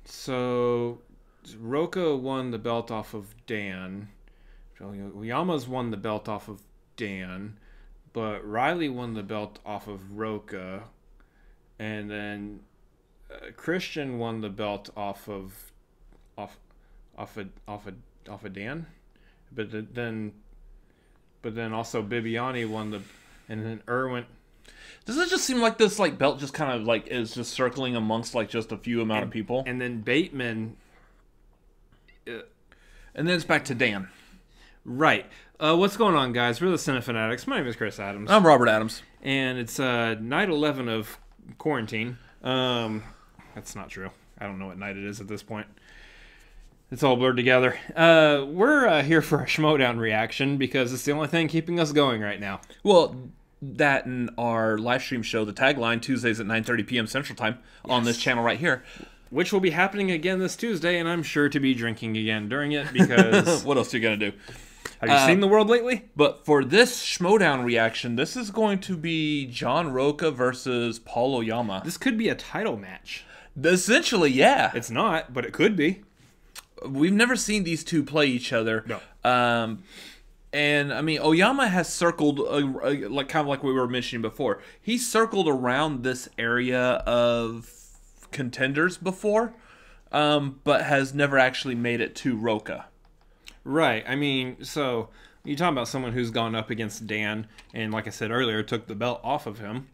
So Rocha won the belt off of Dan. Oyama's won the belt off of Dan, but Riley won the belt off of Rocha, and then Christian won the belt off of Dan, but then also Bibiani won and then Irwin. Does it just seem like this belt just kind of is just circling amongst just a few amount of people? And then Bateman. And then it's back to Dan. Right. What's going on, guys? We're the Cinefanatics. My name is Chris Adams. I'm Robert Adams. And it's night 11 of quarantine. That's not true. I don't know what night it is at this point. It's all blurred together. We're here for a Schmoedown reaction because it's the only thing keeping us going right now. Well, that and our live stream show, The Tagline, Tuesdays at 9:30 p.m. Central Time on this channel right here. Which will be happening again this Tuesday, and I'm sure to be drinking again during it because... What else are you going to do? Have you seen the world lately? But for this Schmoedown reaction, this is going to be John Rocha versus Paul Oyama. This could be a title match. Essentially, yeah. It's not, but it could be. We've never seen these two play each other. No. And, I mean, Oyama has circled, kind of like we were mentioning before. He's circled around this area of contenders before, but has never actually made it to Rocha. Right. I mean, so you're talking about someone who's gone up against Dan, and like I said earlier, took the belt off of him,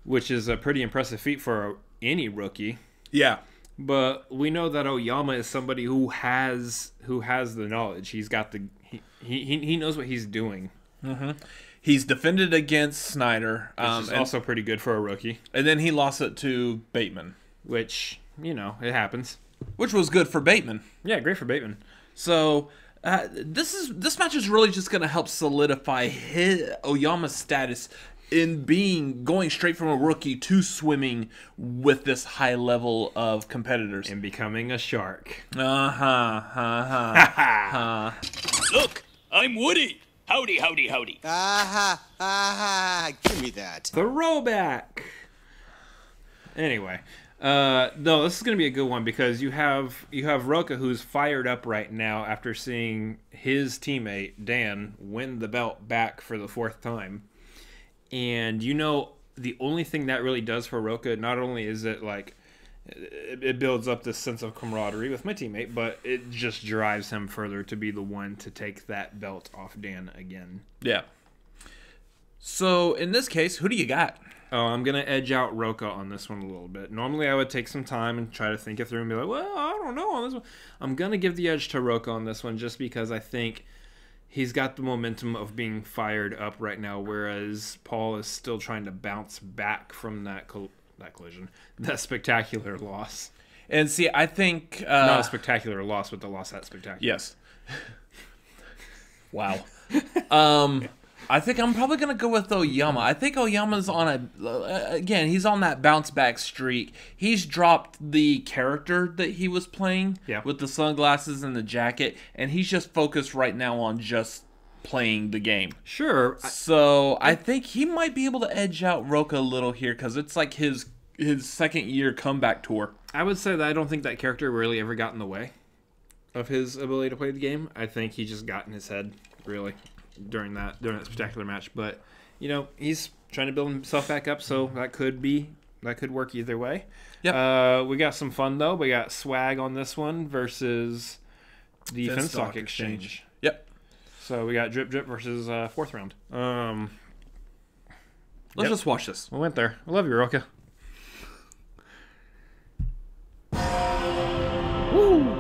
which is a pretty impressive feat for any rookie. Yeah. But we know that Oyama is somebody who has the knowledge. He's got he knows what he's doing. Mm-hmm. He's defended against Snyder, which is also pretty good for a rookie. And then he lost it to Bateman, which it happens. Which was good for Bateman. Yeah, great for Bateman. So this match is really just going to help solidify Oyama's status in going straight from a rookie to swimming with this high level of competitors. And becoming a shark. Look, I'm Woody. Howdy, howdy, howdy. Give me that. Throwback. Anyway, no, this is going to be a good one because you have Rocha, who's fired up right now after seeing his teammate Dan win the belt back for the 4th time. And the only thing that really does for Rocha, not only is it it builds up this sense of camaraderie with my teammate, but it just drives him further to be the one to take that belt off Dan again. Yeah. So in this case, who do you got? Oh, I'm going to edge out Rocha on this one a little bit. Normally I would take some time and try to think it through and be like, well, I don't know on this one. I'm going to give the edge to Rocha on this one just because I think he's got the momentum of being fired up right now, whereas Paul is still trying to bounce back from that collision, that spectacular loss. And see, I think... not a spectacular loss, but the loss at spectacular. Yes. Wow. I think I'm probably going to go with Oyama. I think Oyama's on he's on that bounce back streak. He's dropped the character that he was playing with the sunglasses and the jacket, and he's just focused right now on just playing the game. Sure. So I think he might be able to edge out Rocha a little here because it's like his 2nd year comeback tour. I would say that I don't think that character really ever got in the way of his ability to play the game. I think he just got in his head, really, during that spectacular match. But he's trying to build himself back up, so that could work either way. Yep. We got some fun though. We got swag on this one versus the Finstock Exchange. Yep. So we got Drip Drip versus 4th round. Let's just watch this. We went there. I love you, Rocha. Woo!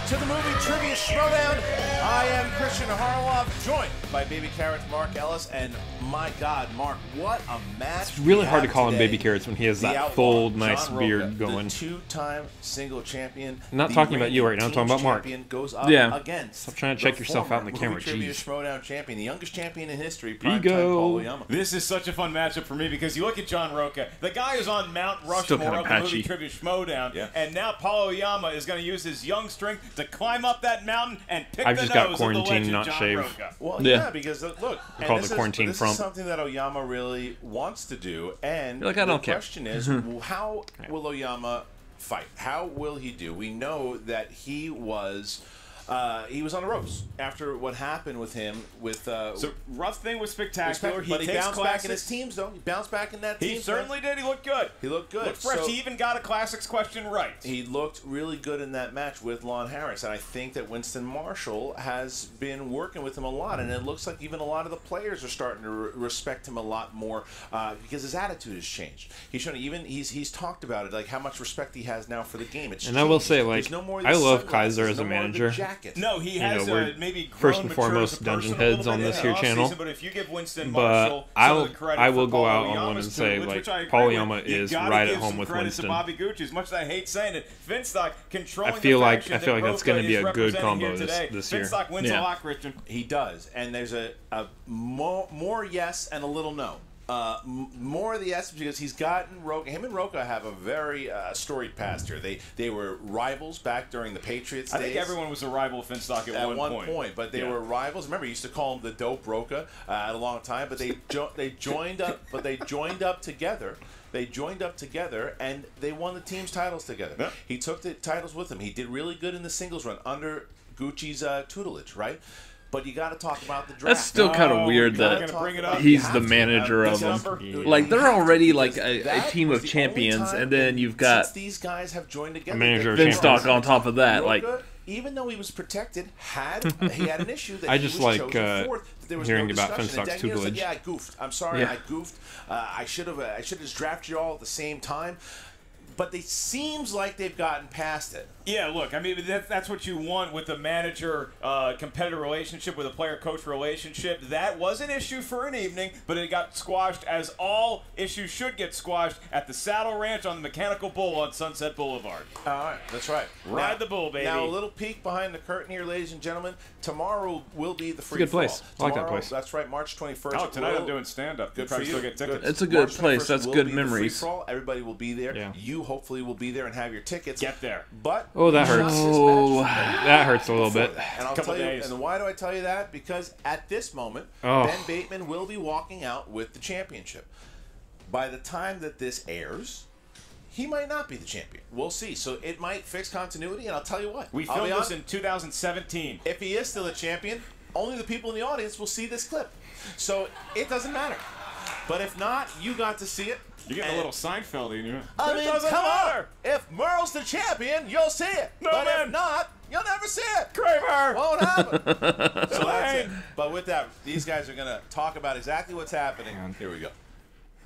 To the movie Trivia Schmoedown. I am Christian Harloff, joined by Baby Carrots Mark Ellis, and my God, Mark, what a match! It's really hard to call him Baby Carrots when he has that Outlaw, full, nice Rocha, beard going. The two-time single champion. I'm not talking about you right now. I'm talking about Mark. Goes up against Stop trying to check yourself out in the camera. Jeez. Schmoedown champion, the youngest champion in history. Prime time Ego. Paul Oyama. This is such a fun matchup for me because you look at John Rocha, the guy who's on Mount Rushmore of the movie trivia Schmoedown, and now Paul Oyama is going to use his young strength to climb up that mountain and pick the nose got of the quarantined, legend not John shaved. Rocha. Well, yeah, because look, call it the quarantine this frump. is something that Oyama really wants to do, and like, I don't care. The question is, how will Oyama fight? How will he do? We know that he was on the ropes after what happened with him. So rough thing was spectacular. But he takes bounced back in his teams, though. He bounced back in that team. He certainly did. He looked good. He looked good. Looked fresh. So, he even got a classics question right. He looked really good in that match with Lon Harris, and I think that Winston Marshall has been working with him a lot, and it looks like even a lot of the players are starting to respect him a lot more because his attitude has changed. He's shown he's talked about it, like how much respect he has now for the game. It's and changed. I will say, like, I love Kaiser as a manager. No, he has maybe first and foremost Dungeon Heads on this here channel. But if you give Winston But Marshall I will go out on Oyama's one and say, which like, I agree Paul with, Oyama is right at home with Winston. To Bobby Gucci, as much as I hate saying it, Finstock controlling I feel the like faction that's going to be a good combo this year. Finstock wins a lot, Christian. He does, and there's a more yes and a little no. More of the yes because he's gotten Rocha. Him and Rocha have a very storied past here. They were rivals back during the Patriots days. I think everyone was a rival of Finstock at one point. But they were rivals. Remember, he used to call him the Dope Rocha at a long time. But they joined up. But they joined up together. They joined up together and they won the team's titles together. Yep. He took the titles with him. He did really good in the singles run under Gucci's tutelage, right? But you got to talk about the draft. That's still kind of weird that he's the manager of them. Like, they're already like a team of champions, and then you've got these guys have joined together. A manager of Finstock on top of that. Rocha, like, even though he was protected, he had an issue that I just he was like chosen fourth. There was hearing no about discussion. Finstock's And Daniel's tutelage. like, I goofed. I'm sorry, I goofed. I should have just drafted you all at the same time. But it seems like they've gotten past it. Yeah, look, I mean, that's what you want with a manager-competitor relationship, with a player-coach relationship. That was an issue for an evening, but it got squashed, as all issues should get squashed, at the Saddle Ranch on the Mechanical Bull on Sunset Boulevard. All right, that's right. Ride the bull, baby. Now, a little peek behind the curtain here, ladies and gentlemen. Tomorrow will be the free It's a good place. I like that place. That's right, March 21st. Oh, tonight I'm doing stand-up. Good for you. Still get tickets. It's a good place. That's good be memories. The free-for-all. Everybody will be there. Yeah. You hopefully will be there and have your tickets. Get there. But oh, that hurts. Oh, that hurts a little bit. And I'll tell you. And why do I tell you that? Because at this moment, Ben Bateman will be walking out with the championship. By the time that this airs, he might not be the champion. We'll see. So it might fix continuity, and I'll tell you what. We filmed this in 2017. If he is still a champion, only the people in the audience will see this clip. So it doesn't matter. But if not, you got to see it. You're getting a little Seinfeld in you. I mean, come on. If Merle's the champion, you'll see it. No, but man. If not, you'll never see it. Kramer. Won't happen. So that's it. But with that, these guys are going to talk about exactly what's happening. Here we go.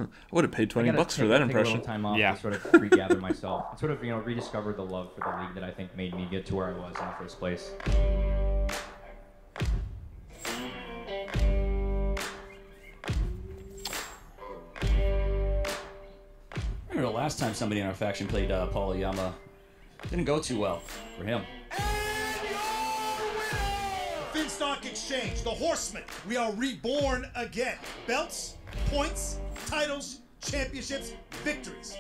I would have paid $20 for that impression. Take a little time off to sort of regather myself, and sort of rediscover the love for the league that I think made me get to where I was in the first place. I remember the last time somebody in our faction played Paul Oyama. Didn't go too well for him. Finstock Exchange, the Horsemen. We are reborn again. Belts, points, titles, championships, victories.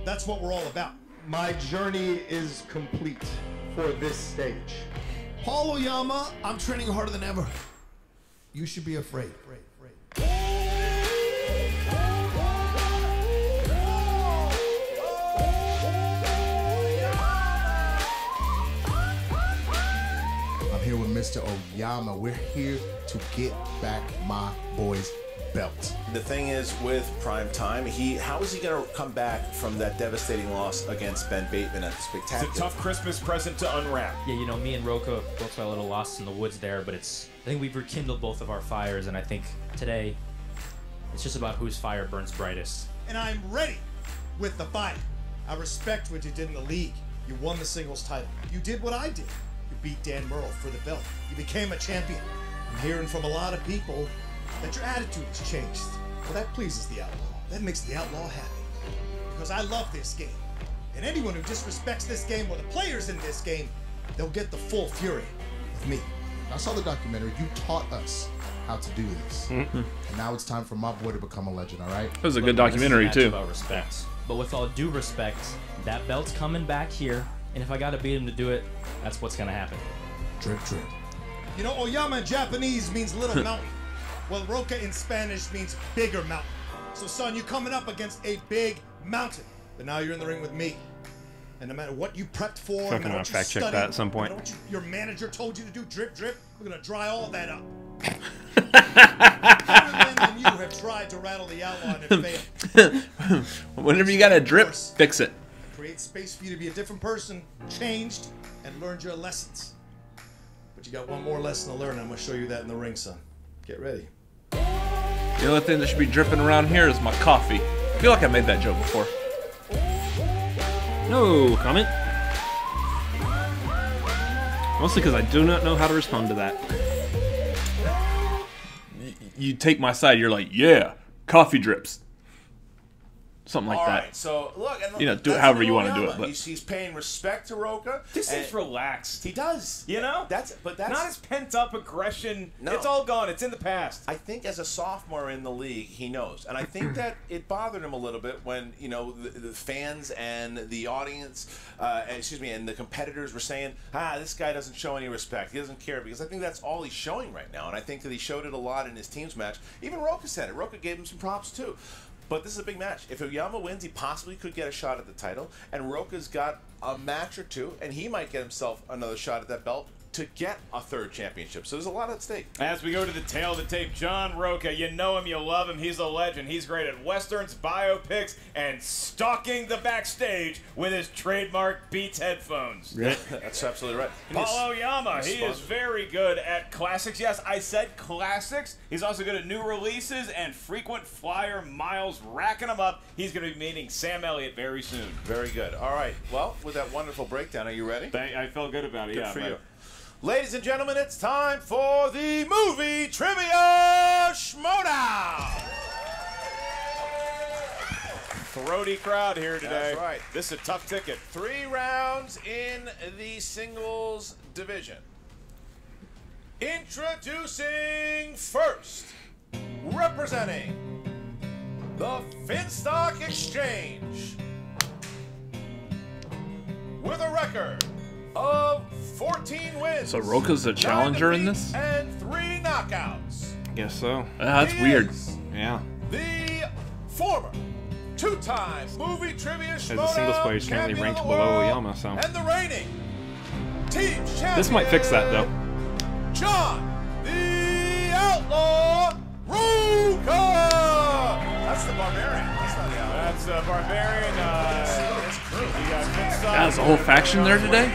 That's what we're all about. My journey is complete for this stage. Paul Oyama, I'm training harder than ever. You should be afraid. I'm here with Mr. Oyama. We're here to get back my boy's belt. The thing is, with Prime Time, how is he going to come back from that devastating loss against Ben Bateman at the Spectacular? It's a tough Christmas present to unwrap. Yeah, you know, me and Rocha both got a little lost in the woods there, but I think we've rekindled both of our fires, and I think today it's just about whose fire burns brightest. And I'm ready with the fight. I respect what you did in the league. You won the singles title. You did what I did. You beat Dan Murrell for the belt. You became a champion. I'm hearing from a lot of people that your attitude has changed. Well, that pleases the Outlaw. That makes the Outlaw happy. Because I love this game. And anyone who disrespects this game or the players in this game, they'll get the full fury of me. I saw the documentary. You taught us how to do this. And now it's time for my boy to become a legend, all right? It was a good documentary, too. About respect. But with all due respect, that belt's coming back here, and if I gotta beat him to do it, that's what's gonna happen. Drip, drip. You know, Oyama in Japanese means little mountain. Well, Rocha in Spanish means bigger mountain. So, son, you're coming up against a big mountain. But now you're in the ring with me. And no matter what you prepped for, no matter what you fact check studied, that at some point. no matter what your manager told you to do, drip, drip, we're going to dry all of that up. Other than you have tried to rattle the Outlaw and it failed. Whenever you got a drip, fix it. Create space for you to be a different person, changed, and learned your lessons. But you got one more lesson to learn. I'm going to show you that in the ring, son. Get ready. The only thing that should be dripping around here is my coffee. I feel like I made that joke before. No comment. Mostly because I do not know how to respond to that. You take my side, you're like, yeah, coffee drips. Something like All that. right, so look, and You know, do it that's however you Oyama. wanna do it, but- he's paying respect to Rocha. This and is relaxed. He does. You know? That's not his pent-up aggression. No. It's all gone. It's in the past. I think as a sophomore in the league, he knows, and I think that it bothered him a little bit when the fans and the audience, and the competitors were saying, this guy doesn't show any respect. He doesn't care, because I think that's all he's showing right now, and I think that he showed it a lot in his team's match. Even Rocha said it. Rocha gave him some props too. But this is a big match. If Oyama wins, he possibly could get a shot at the title, and Rocha's got a match or two, and he might get himself another shot at that belt to get a third championship. So there's a lot at stake. As we go to the tail of the tape, John Rocha, you know him, you love him, he's a legend. He's great at westerns, biopics, and stalking the backstage with his trademark Beats headphones. Right. That's absolutely right. Paul Oyama, he is very good at classics. Yes, I said classics. He's also good at new releases and frequent flyer miles, racking them up. He's going to be meeting Sam Elliott very soon. Very good. All right. Well, with that wonderful breakdown, are you ready? I felt good about it, Good yeah. for you. Ladies and gentlemen, it's time for the movie trivia Schmoedown. Throaty crowd here today. That's right. This is a tough ticket. 3 rounds in the singles division. Introducing first, representing the Finstock Exchange, with a record of 14 wins. So Rocha's a challenger in this? And 3 knockouts. Guess so. That's weird. Yeah. The former 2-time movie trivia As a singles player, he's currently ranked below Oyama, so. And the reigning team champion. This might fix that, though. John the Outlaw Rocha. That's the Barbarian. That's not the Outlaw. That's Barbarian. You got Finstock. That's a whole faction there today?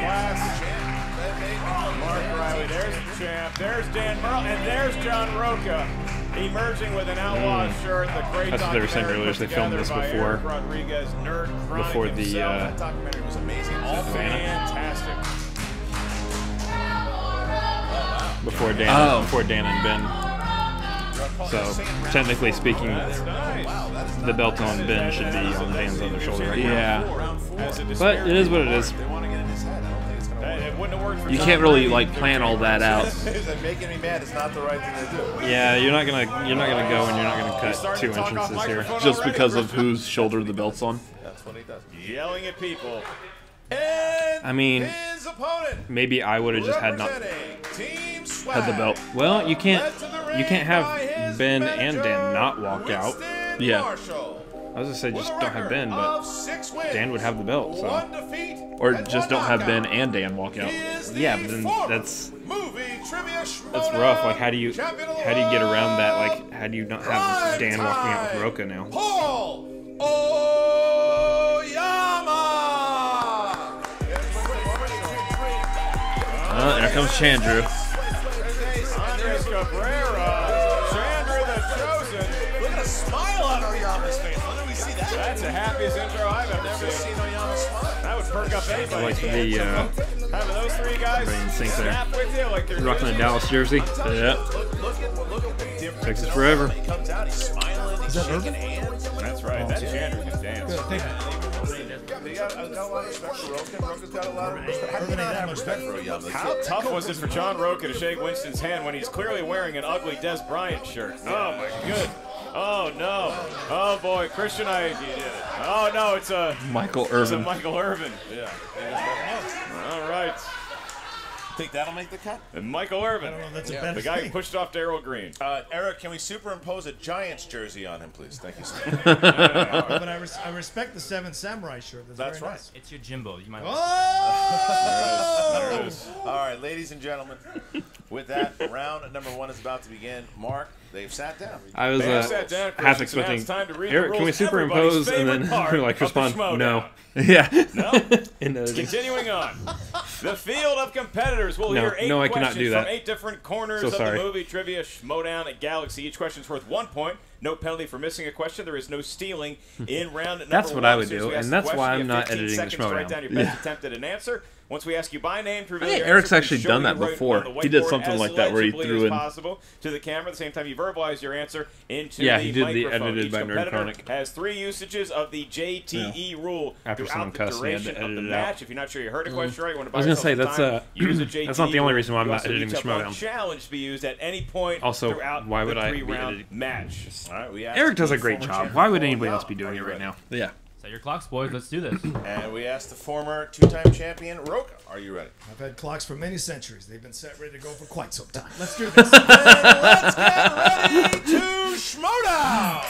Mark Riley, there's the champ. There's Dan Murrell, and there's John Rocha. Emerging with an Outlaw shirt, the great That's what they were saying documentary earlier, is they put filmed together this by before- Eric Rodriguez, Nerd Chronic before the, himself. That documentary was amazing. All Fantastic. Before Dan and Ben. So technically speaking, the belt on Ben should be on Dan's other shoulder right now. Yeah. But it is what it is. It wouldn't have worked for You John can't really Brady. like plan all that out. Making me mad is not the right thing to do. Yeah, you're not gonna go and you're not gonna cut starting 2 to talk off entrances here. microphone Just already, because of Christian. whose shoulder the belt's on. That's what he does. Yelling at people. And I mean, his opponent, maybe I would have just had not representing Team Swag, Had the belt. Well, you can't led to the ring have by his Ben and manager, Dan not walk out. Winston Yeah. Marshall. I was gonna say With just a don't have Ben, record but of 6 wins, Dan would have the belt, so. 1 defeat, Or and just 1 don't have Ben knockout. and Dan walk out. He is the Yeah, but then former that's movie trivia rough. Schmoedown Like how do you champion of the get around that? world, Like how do you not have Dan walking out with Rocha now? Paul Oyama. There comes Chandru. Andres Cabrera. Chandra the Chosen. Look at a smile on Oyama's face. When did we see That's the happiest intro I've ever seen. Oyama smile. That would perk up anybody. I like the Having those three guys everybody in sync there. snap with you like they're Rocking a Dallas jersey. Look at the difference. Texas forever. He comes out, he's smiling, he's shaking hands. That's right. That Chandler can dance. They got a lot of respect for Rocha. Rocha's got a lot of respect. How do you not have respect for Oyama? How tough was it for John Rocha to shake Winston's hand when he's clearly wearing an ugly Des Bryant shirt? Oh my good. Oh no. Oh boy, Christian, Oh no, it's a Michael It's a Irvin. Michael Irvin. Yeah. All right. Think that'll make the cut? And Michael Irvin. I don't know if that's a Yeah. better The guy who thing. pushed off Darryl Green. Eric, can we superimpose a Giants jersey on him, please? Thank you, sir. But I respect the Seven Samurai shirt. That's very right. nice. It's your Jimbo. You might. Oh! There it is. All right, ladies and gentlemen, with that, round number 1 is about to begin. Mark, they've sat down. I was They have sat down, half Christian, so now expecting, it's time to read the Eric, can we rules. superimpose? And then Everybody's favorite like part respond, of the no. Schmoedown. Yeah. No? In the- Continuing on. The field of competitors will No, hear 8 no, I cannot questions do that. from 8 different corners So of sorry. the movie trivia Schmoedown at Galaxy. Each question's worth 1 point. No penalty for missing a question. There is no stealing in round number That's what 1. I would As soon as do, we ask and the that's question, why you I'm have not 15 editing the seconds to write Schmoedown. down your best attempt at an answer. Once we ask you by name to reveal I think your Eric's answer, actually please done show that me right before. on the He did whiteboard something as like that where he legibly threw as in- possible to the camera. At the same time, you verbalize your answer into Yeah, the he did the microphone. edited Each by Nerd competitor Chronic. has 3 usages of the JTE rule After someone throughout the cussed me, I had to duration of the edit it out. match. If you're not sure you heard a question right, you want to buy I was gonna yourself say, some that's, time, use a JTE that's not the only rule. reason why I'm You not also editing each the have one Schmoedown. challenge to be used at any point Also, throughout why would the I be 3-round editing? match. All right, we asked Eric does the a great former job. champion Why would Paul anybody Oyama. else be doing Are it you right ready? now? Yeah. Set your clocks, boys. Let's do this. And we asked the former 2-time champion Rocha. Are you ready? I've had clocks for many centuries. They've been set ready to go for quite some time. Let's do this. Let's get ready to Schmoedown!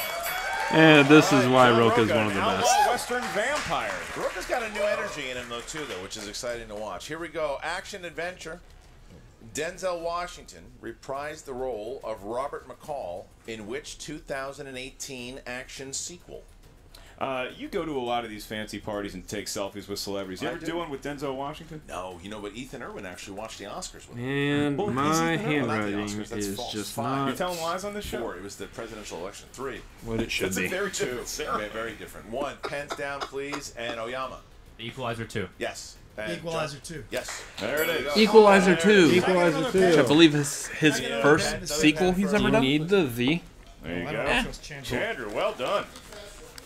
And this is why John Rocha's Rocha, one of the an best. outlaw Western vampire. Rocha's got a new energy in him, though, too, which is exciting to watch. Here we go. Action adventure. Denzel Washington reprised the role of Robert McCall in which 2018 action sequel? You go to a lot of these fancy parties and take selfies with celebrities. You I ever do. do one with Denzel Washington? No, you know, but Ethan Irwin actually watched the Oscars with him. And Well, my he's even- not the handwriting Oscars, that's is false. just 5. You not telling lies on this show? 4. It was the presidential election. 3. what it should It's a be. very different ceremony. Very different. 1. Pens down, please. And Oyama. The Equalizer 2. Yes. And Equalizer John- 2. Yes. There it is. Equalizer 2. Equalizer Which I 2. believe is his Yeah. first Yeah. sequel he's Do ever You done. need the V. There you I don't go. know if it's Chandler. Chandler, well done.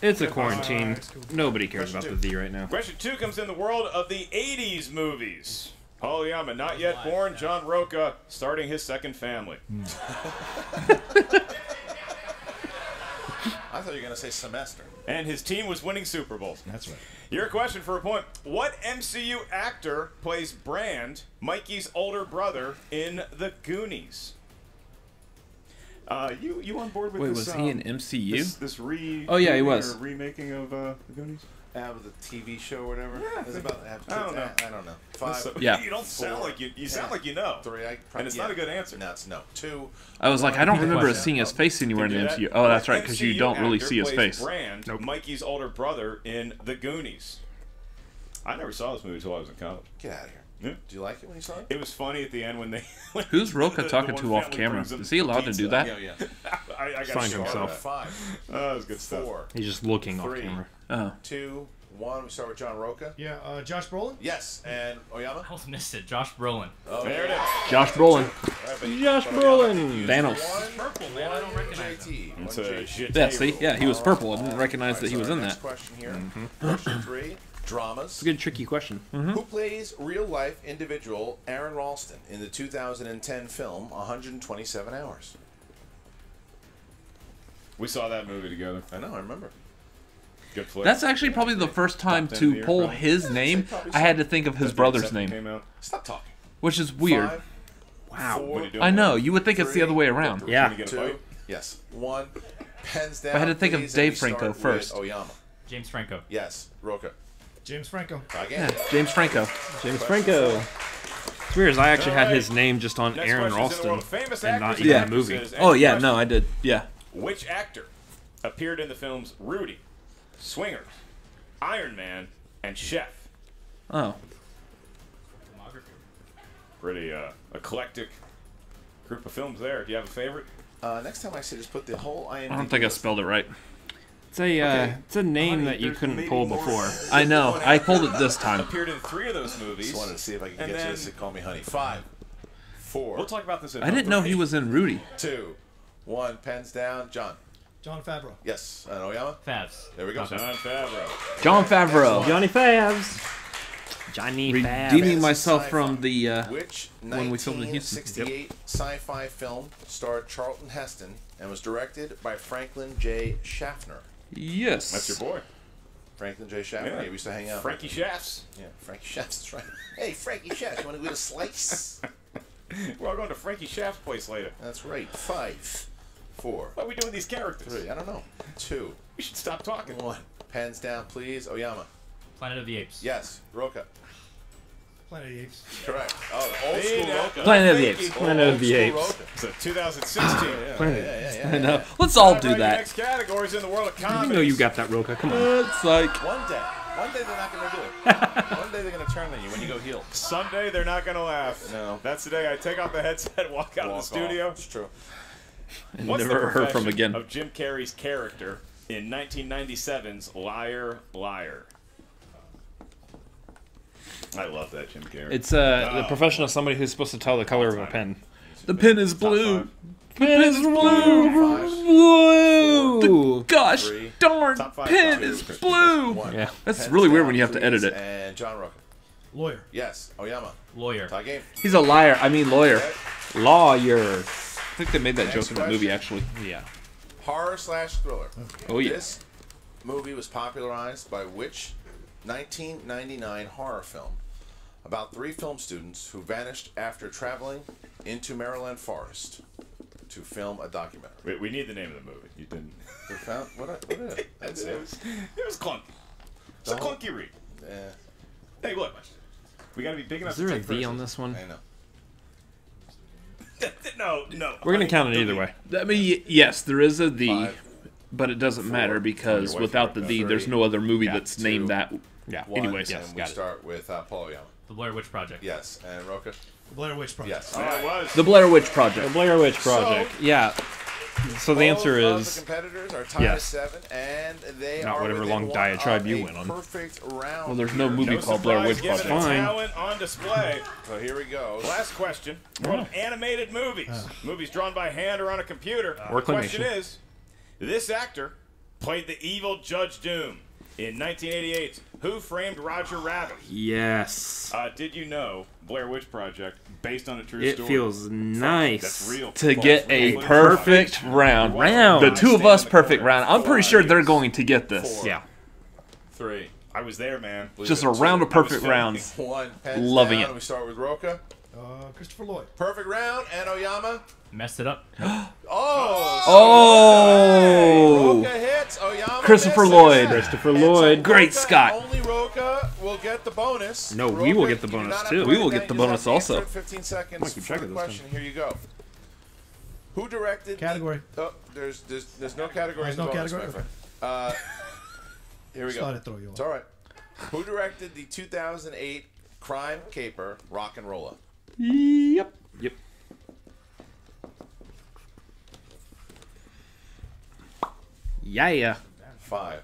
It's a quarantine. It's cool. Nobody cares about the V right now. Question 2 comes in the world of the 80s movies. Paul Oyama, not yet born. John Rocha, starting his second family. I thought you were going to say semester. And his team was winning Super Bowls. That's right. Your question for a point. What MCU actor plays Brand, Mikey's older brother, in The Goonies? You on board with Wait, this? was he in MCU? This Oh, yeah, he was. remaking of The Goonies. With the TV show or whatever. Yeah, It's about to have I don't kids. know. I don't know. 5. So- Yeah. You don't sound like you sound like you know. 3. And it's not a good answer. No, it's no. 2. I was like, I don't remember question. seeing his face anywhere in the Did you do MCU. that? Oh, that's What right, because you MCU don't really actor see his plays face. Brand, Mikey's older brother, in The Goonies. I never saw this movie until I was in college. Get out of here. Yeah. Do you like it when you saw it? It was funny at the end when they. when Who's Rocha the talking one to off family camera? brings them Is he allowed to pizza. do that? Yeah. I got Find short himself. of 5. that. Oh, that was good stuff. 4. He's just looking off 3. camera. Oh. 2. 1. We start with John Rocha. Yeah, Josh Brolin? Yes. And Oyama? I almost missed it. Josh Brolin. Oh, There it is. Josh Brolin. Right, but Josh Oyama Brolin. used Thanos. Purple, man. I don't recognize JT. It's One a JT. shit Yeah, see? rule. Yeah, he was purple. I didn't recognize that he was in Next that. question here. Question 3. Dramas. It's a good, tricky question. Who plays real-life individual Aaron Ralston in the 2010 film 127 Hours? We saw that movie together. I know. I remember. Good flick. That's actually probably the first time Top 10 of to the year, pull probably. his name. I had to think of his brother's name, Came out. Stop talking. which is weird. 5, Wow. 4, What are you doing? I know. You would think it's the other way around. Yeah. Trying to get a 2. bite? Yes. 1. Pens down. I had to think of please, Dave and we start Franco with first. Oyama. James Franco. Yes. Rocha. James Franco. Again. Yeah, James Franco. James Franco. It's weird. I actually had his name just on Next Aaron question's in the world Ralston of famous and not actors even and the movie. actresses. Oh, And yeah, question, no, I did. Yeah. Which actor appeared in the films Rudy, Swingers, Iron Man, and Chef? Oh. Pretty eclectic group of films there. Do you have a favorite? Next time I say just put the whole IMDb. I don't think I spelled it right. It's a name that you there's couldn't maybe pull more- before. I know. I pulled it this time. Appeared in 3 of those movies. Just wanted to see if I could And get you then- to call me honey. 5, 4. We'll talk about this. I didn't know he was in Rudy. 2, 1. Pens down. John. John Favreau. Yes. And Oyama. Favs. There we go. John Favreau. John Favreau. Johnny Favs. Johnny Favs. Redeeming myself from the Which when we filmed in Houston. 1968 sci-fi film starred Charlton Heston and was directed by Franklin J. Schaffner? Yes. That's your boy. Franklin J. Schaffner. Yeah. Yeah, we used to hang out. Frankie Shafts. Yeah, Frankie Shafts. That's right. Hey, Frankie Shafts, you want to go to Slice? We're all going to Frankie Shaft's place later. That's right. 5, 4, What are we doing with these characters? 3. I don't know. 2, We should stop talking. 1. Pens down, please. Oyama. Planet of the Apes. Yes. Rocha. Planet of the Apes. Correct. Oh, old school Rocha. Planet of the Thank Apes. you. Planet of the Old Apes. school Rocha. So 2016. Yeah. I know. Let's all All do right, that. Next categories in the world of You comedy. know you got that, Rocha. Come on. It's like One day they're not going to do it. One day they're going to turn on you when you go heel. Someday they're not going to laugh. No. That's the day I take off the headset, walk out of the studio. It's true. and What's never the heard from profession again. of Jim Carrey's character in 1997's Liar, Liar? I love that Jim Carrey. It's the profession of somebody who's supposed to tell the color of a pen. The pen is blue. five. Pen is blue. 5, Blue. Gosh Three. darn. Top five Pen songs. is blue. 1. Yeah. That's Pens really weird down, when you have to please. edit it. And John Rocha. Lawyer. Yes. Oyama. Lawyer. Tie game. He's a liar. I mean lawyer. Okay. Lawyer. I think they made that Next joke in the movie, question. actually. Yeah. Horror/thriller. Oh, yeah. This movie was popularized by which 1999 horror film about 3 film students who vanished after traveling into Maryland forest to film a documentary? We need the name of the movie. You didn't. They found what is it? That's It it. was clunky. It's a Don't- clunky read. Yeah, Hey, look. We got to be big enough Is there to a take V on criticism. this one? I know. No. We're gonna count it either way. I mean, yes, there is a the, 5, but it doesn't matter because Your wife without the broke the, up. there's no other movie Yeah, that's 2, named that. Yeah. 1, Anyways, and yes, we got it. start with Paul Oyama. The Blair Witch Project. Yes, and Rocha. The Blair Witch Project. Yes. Yeah, it was. The Blair Witch The Project. Blair Witch Project. Yeah. So the answer Both of is the competitors are tied yes. at 7, and they Not are whatever within long one diatribe of you a went on. Perfect round. Well, there's no here. movie No called Blair Witch surprise, given Project. the Fine. talent on display. So here we go. Last question. World of animated movies. Movies drawn by hand or on a computer. Or The question claymation. is, this actor played the evil Judge Doom in 1988's Who Framed Roger Rabbit? yes. Did you know Blair Witch Project, based on a true It story? feels nice. That's real. To get a perfect round. Round. The two of us perfect round. I'm pretty sure they're going to get this. 4, Yeah. 3. I was there, man. Just a round of perfect filming. rounds. 1. Pens Loving down, it. and we start with Rocha. Christopher Lloyd. Perfect round, and Oyama. Messed it up. Oh! Rocha hits. Oyama Christopher misses. Lloyd. Christopher And so Lloyd. Great Rocha, Scott. Only Rocha will get the bonus. No, we will Rocha, get the you do bonus, not have too. to We write will that. get the You just bonus have to answer also. in 15 seconds Might keep for track the of this question. Here you go. Who directed Category. Oh, there's no category. There's in the no bonus, category? my friend. Here we Just thought go. I'd throw you It's off. all right. Who directed the 2008 crime caper Rock and Rolla? Yep. Yep. Yeah. 5,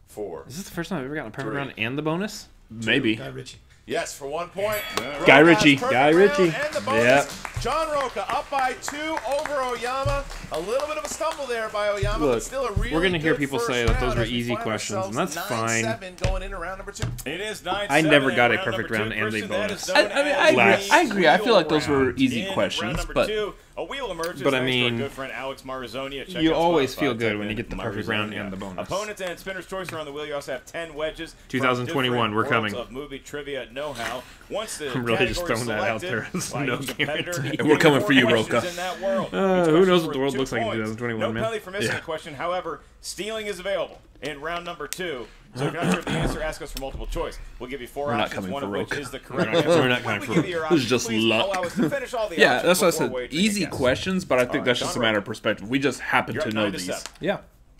4. Is this the first time I've ever gotten a perfect 3. round and the bonus? Maybe. Guy Ritchie. Yes, for 1 point. Guy Rocha's Ritchie. perfect Guy round Ritchie. And the bonus. Yep. John Rocha up by 2 over Oyama. A little bit of a stumble there by Oyama, Look, but still a really we're gonna hear good people first say that those round were as we easy find questions, and ourselves that's fine. 9-7 going into round number 2. It is 9-7. I never got a in round perfect number round two. and a Christian, that bonus. is I known mean, as I agree. Last. I agree. I feel like those were round. easy In questions, round number but 2, a wheel emerges. But I thanks to our mean, good friend Alex Marzonia. Check you out always Spotify, feel good type when you in get the perfect round Marzonia. and the bonus. Opponents and spinner's choice are on the wheel. You also have 10 wedges. 2021, from we're different coming. worlds of movie trivia know-how. Once the I'm really just category is throwing that out selected there. There's by no each competitor, guarantee. you And we're get coming four for you, questions Rocha. in that world. Each Who question's knows what worth the world 2 looks like in points. 2021, No man. penalty for missing Yeah. a question. However, stealing is available in round number 2. So if you're not sure of the answer, ask us for multiple choice. We'll give you 4 We're not options, coming one for of which Rocha. is the correct We're not- answer. we're not When coming we for give you your This is options, just please luck. allow us to finish all the yeah, options that's what I before said. wagering Easy a guess. questions, but I think All right, that's just a John matter Rocha. of perspective. We just happen You're to at know 9-7. these. Yeah.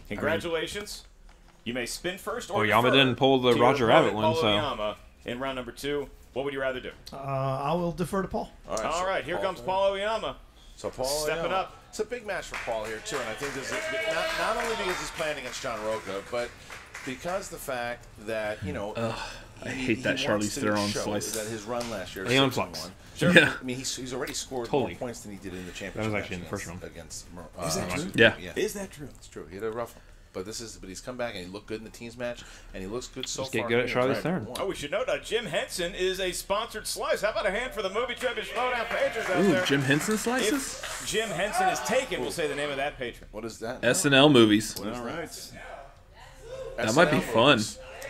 Congratulations. You may spin first or Oyama defer didn't pull the to your Roger opponent, Rabbit one, Paul so- Oyama, in round number 2. What would you rather do? I will defer to Paul. All right, here comes Paul Oyama. So Paul Stepping Oyama. up. It's a big match for Paul here too, and I think this is not only because he's playing against John Rocha, but because the fact that I hate that Charlize Theron slice. That his run last year, Leon Flux. Sure. Yeah. I mean, he's already scored more points than he did in the championship. That was actually in the first round. Against Is that true? Yeah. Is that true? It's true. He had a rough one. But he's come back and he looked good in the teams match, and he looks good so Just far. get good at Charlize Theron. Oh, we should note Jim Henson is a sponsored slice. How about a hand for the movie trivia Schmoedown patrons out there? Jim Henson slices? If Jim Henson is taken, we'll say the name of that patron. What is that? SNL movies. All right. That might be fun.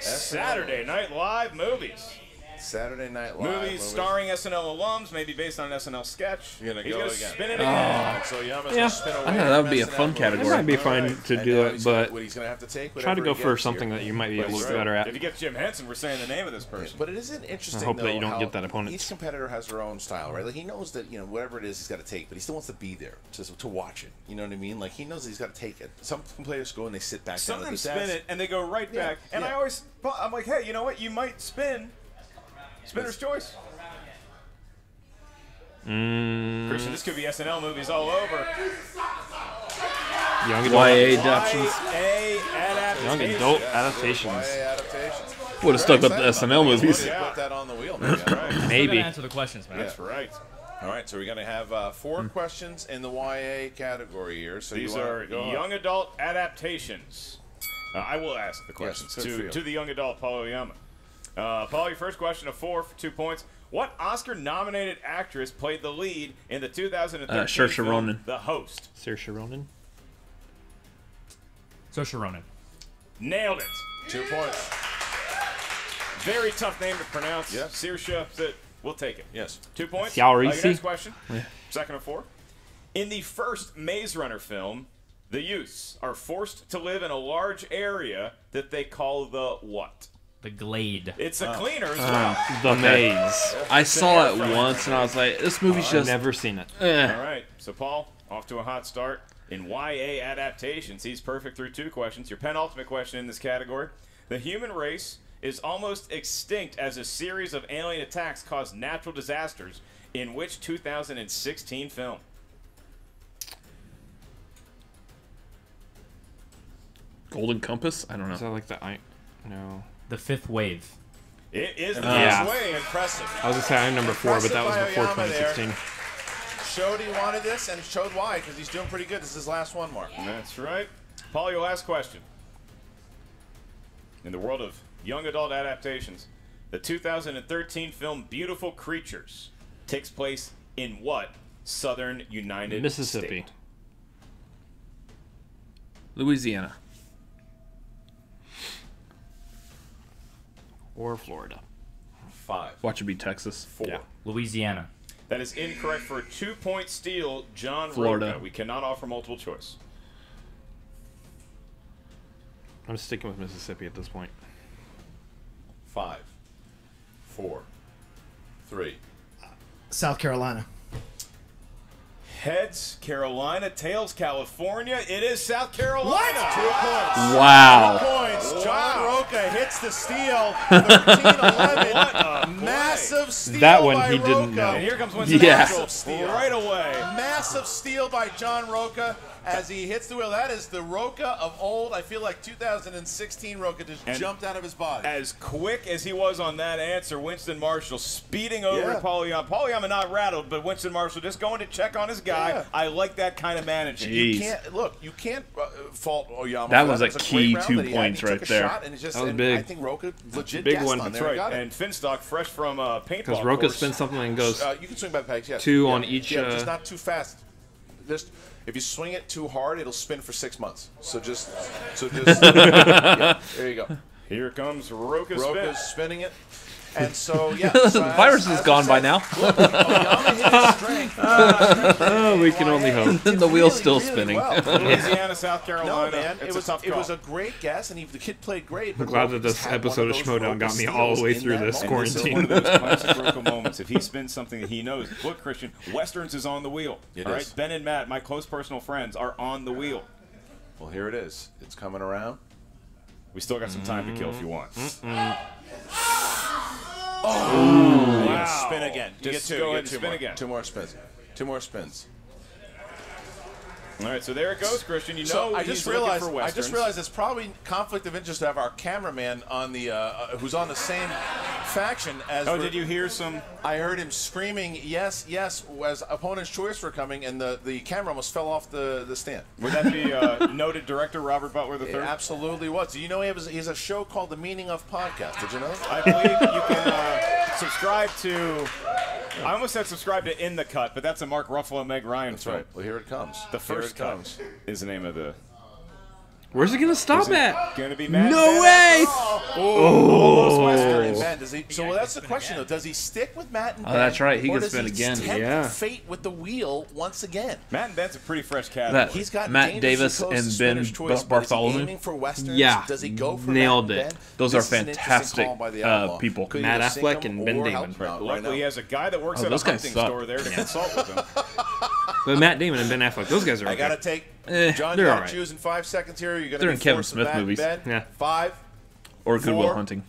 Saturday Night Live movies. Saturday Night Live. Movies starring SNL alums, maybe based on an SNL sketch. You're gonna He's go gonna again. spin it again. So Yama's Yeah. spin away. I thought that would be a fun category. It might be fun to do it, but what he's gonna have to take. try to go whatever he for gets something here. that you might be a But little he's better at. If you get Jim Henson, we're saying the name of this person. But it isn't interesting. I hope that though, you don't how get that opponent. Each competitor has their own style, right? Like he knows that whatever it is he's got to take, but he still wants to be there to watch it. You know what I mean? Like he knows that he's got to take it. Some players go and they sit back. Some down of at them the spin desk. it and they go right back. And I'm like, hey, you know what? You might spin. Spinner's choice. Christian, this could be SNL movies all over. Young YA adaptations. Young adult adaptations. adaptations. Would have stuck with the SNL movies. Put that on the wheel, maybe. All right. Maybe. Answer the questions, man. That's right. All right, so we're going to have 4 questions in the YA category here. So These are young adult adaptations. I will ask the questions to the young adult Paul Oyama. Paul, your first question of 4 for 2 points. What Oscar-nominated actress played the lead in the 2013 Saoirse film Ronan. The Host? Saoirse Ronan. Saoirse Ronan. Nailed it. 2 points. Very tough name to pronounce. Yes. Saoirse, we'll take it. Yes. 2 points. Your next question. Second of 4. In the first Maze Runner film, the youths are forced to live in a large area that they call the what? The Glade. It's a cleaner as well. The Maze. I saw it once and I was like, this movie's I've just... never seen it. All right. So, Paul, off to a hot start. In YA adaptations, he's perfect through 2 questions. Your penultimate question in this category. The human race is almost extinct as a series of alien attacks cause natural disasters in which 2016 film? Golden Compass? I don't Is know. that like the no? The Fifth Wave. It is the Yeah. way impressive. I was gonna say I'm number 4, but that was Impressive before by Oyama there. 2016. Showed he wanted this and showed why, because he's doing pretty good. This is his last one, Mark. That's right. Paul, your last question. In the world of young adult adaptations, the 2013 film Beautiful Creatures takes place in what southern United Mississippi. State? Louisiana. Or Florida. 5. Watch it be Texas. 4. Yeah. Louisiana. That is incorrect for a 2-point steal, John Florida. Rocha. We cannot offer multiple choice. I'm sticking with Mississippi at this point. 5. 4. 3. South Carolina. Heads, Carolina. Tails, California. It is South Carolina. 2 points. Wow. Points. John Rocha hits the steal. 13-11. What a Massive steal That one by he didn't Rocha. know. And here comes Winston Yeah. Marshall steal right away. Massive steal by John Rocha as he hits the wheel. That is the Rocha of old. I feel like 2016 Rocha just jumped out of his body. As quick as he was on that answer, Winston Marshall speeding over to Paul Oyama. Paul Oyama not rattled, but Winston Marshall just going to check on his guy. Yeah. I like that kind of managing. Jeez. You can't fault Oyama. That for was a It was key great round 2 that he had. points He right took a there. shot and just, That was and big. I think Rocha legit big guessed one. on That's there. right. Got it. And Finstock, fresh from paintball. Because Rocha course. spins something and goes You can swing by the pegs, yes. 2 on each. just not too fast. Just if you swing it too hard, it'll spin for 6 months. So just yeah, there you go. Here comes Rocha's Rocha's spin. spinning it. And so, yeah. The so virus is gone by now. Look, Oyama hit his strength. Oh, we can only hope. The wheel's still spinning. Well. Louisiana, South No, Carolina. man, It's it was a tough it call. was a great guess, and the kid played great. But I'm glad Rocha that this just had episode one of those Schmoedown Rocha got me steals all the way in through that this moment. And this is quarantine. one of those classic Rocha moments. If he spins something that he knows, look, Christian, Westerns is on the wheel. It all is. right, Ben and Matt, my close personal friends, are on the wheel. Well, here it is. It's coming around. We still got some time to kill if you want. Wow. Spin again. You Just get 2. go You ahead get and 2 spin more. again. 2 more spins. 2 more spins. All right, so there it goes, Christian. You know, So I he's just looking realized. for I westerns. just realized it's probably conflict of interest to have our cameraman on the who's on the same faction as. Oh, did you hear some? I heard him screaming, "Yes, yes!" as opponent's choice were coming, and the camera almost fell off the stand. Would that be noted director Robert Butler III? It absolutely was. Do you know he has a show called The Meaning of Podcast? Did you know? I believe you can subscribe to. I almost said subscribe to In the Cut, but that's a Mark Ruffalo, Meg Ryan That's film. right. Well, here it comes. The Here First it Cut comes. is the name of the. Where's it gonna stop at? Going to be Matt. No way! Almost Western. And Ben, does he, so that's the question, though. Does he stick with Matt and Ben? Oh, that's right. He or gets does Ben again. tempt Yeah. fate with the wheel once again? Matt and Ben's a pretty fresh cat. That- He's got Matt dangerously Davis close to and Ben Spinner's choice, but is he Bartholomew? aiming for Westerns? Yeah. Does he go for Nailed Matt it. and Ben? Those This are is an interesting fantastic, call by the Outlaw. people. Could Matt either sink Affleck him and Ben or Damon. help him out right Luckily, he now. has a guy that works Oh, at a those guys hunting suck. store there to consult with him. But Matt Damon and Ben Affleck, those guys are I okay. gotta take. John, they're you all gotta right. choose in 5 seconds here. You're gonna They're be in Kevin forced Smith with Matt and movies. Ben. Yeah. 5, Or Good Will 4, Hunting.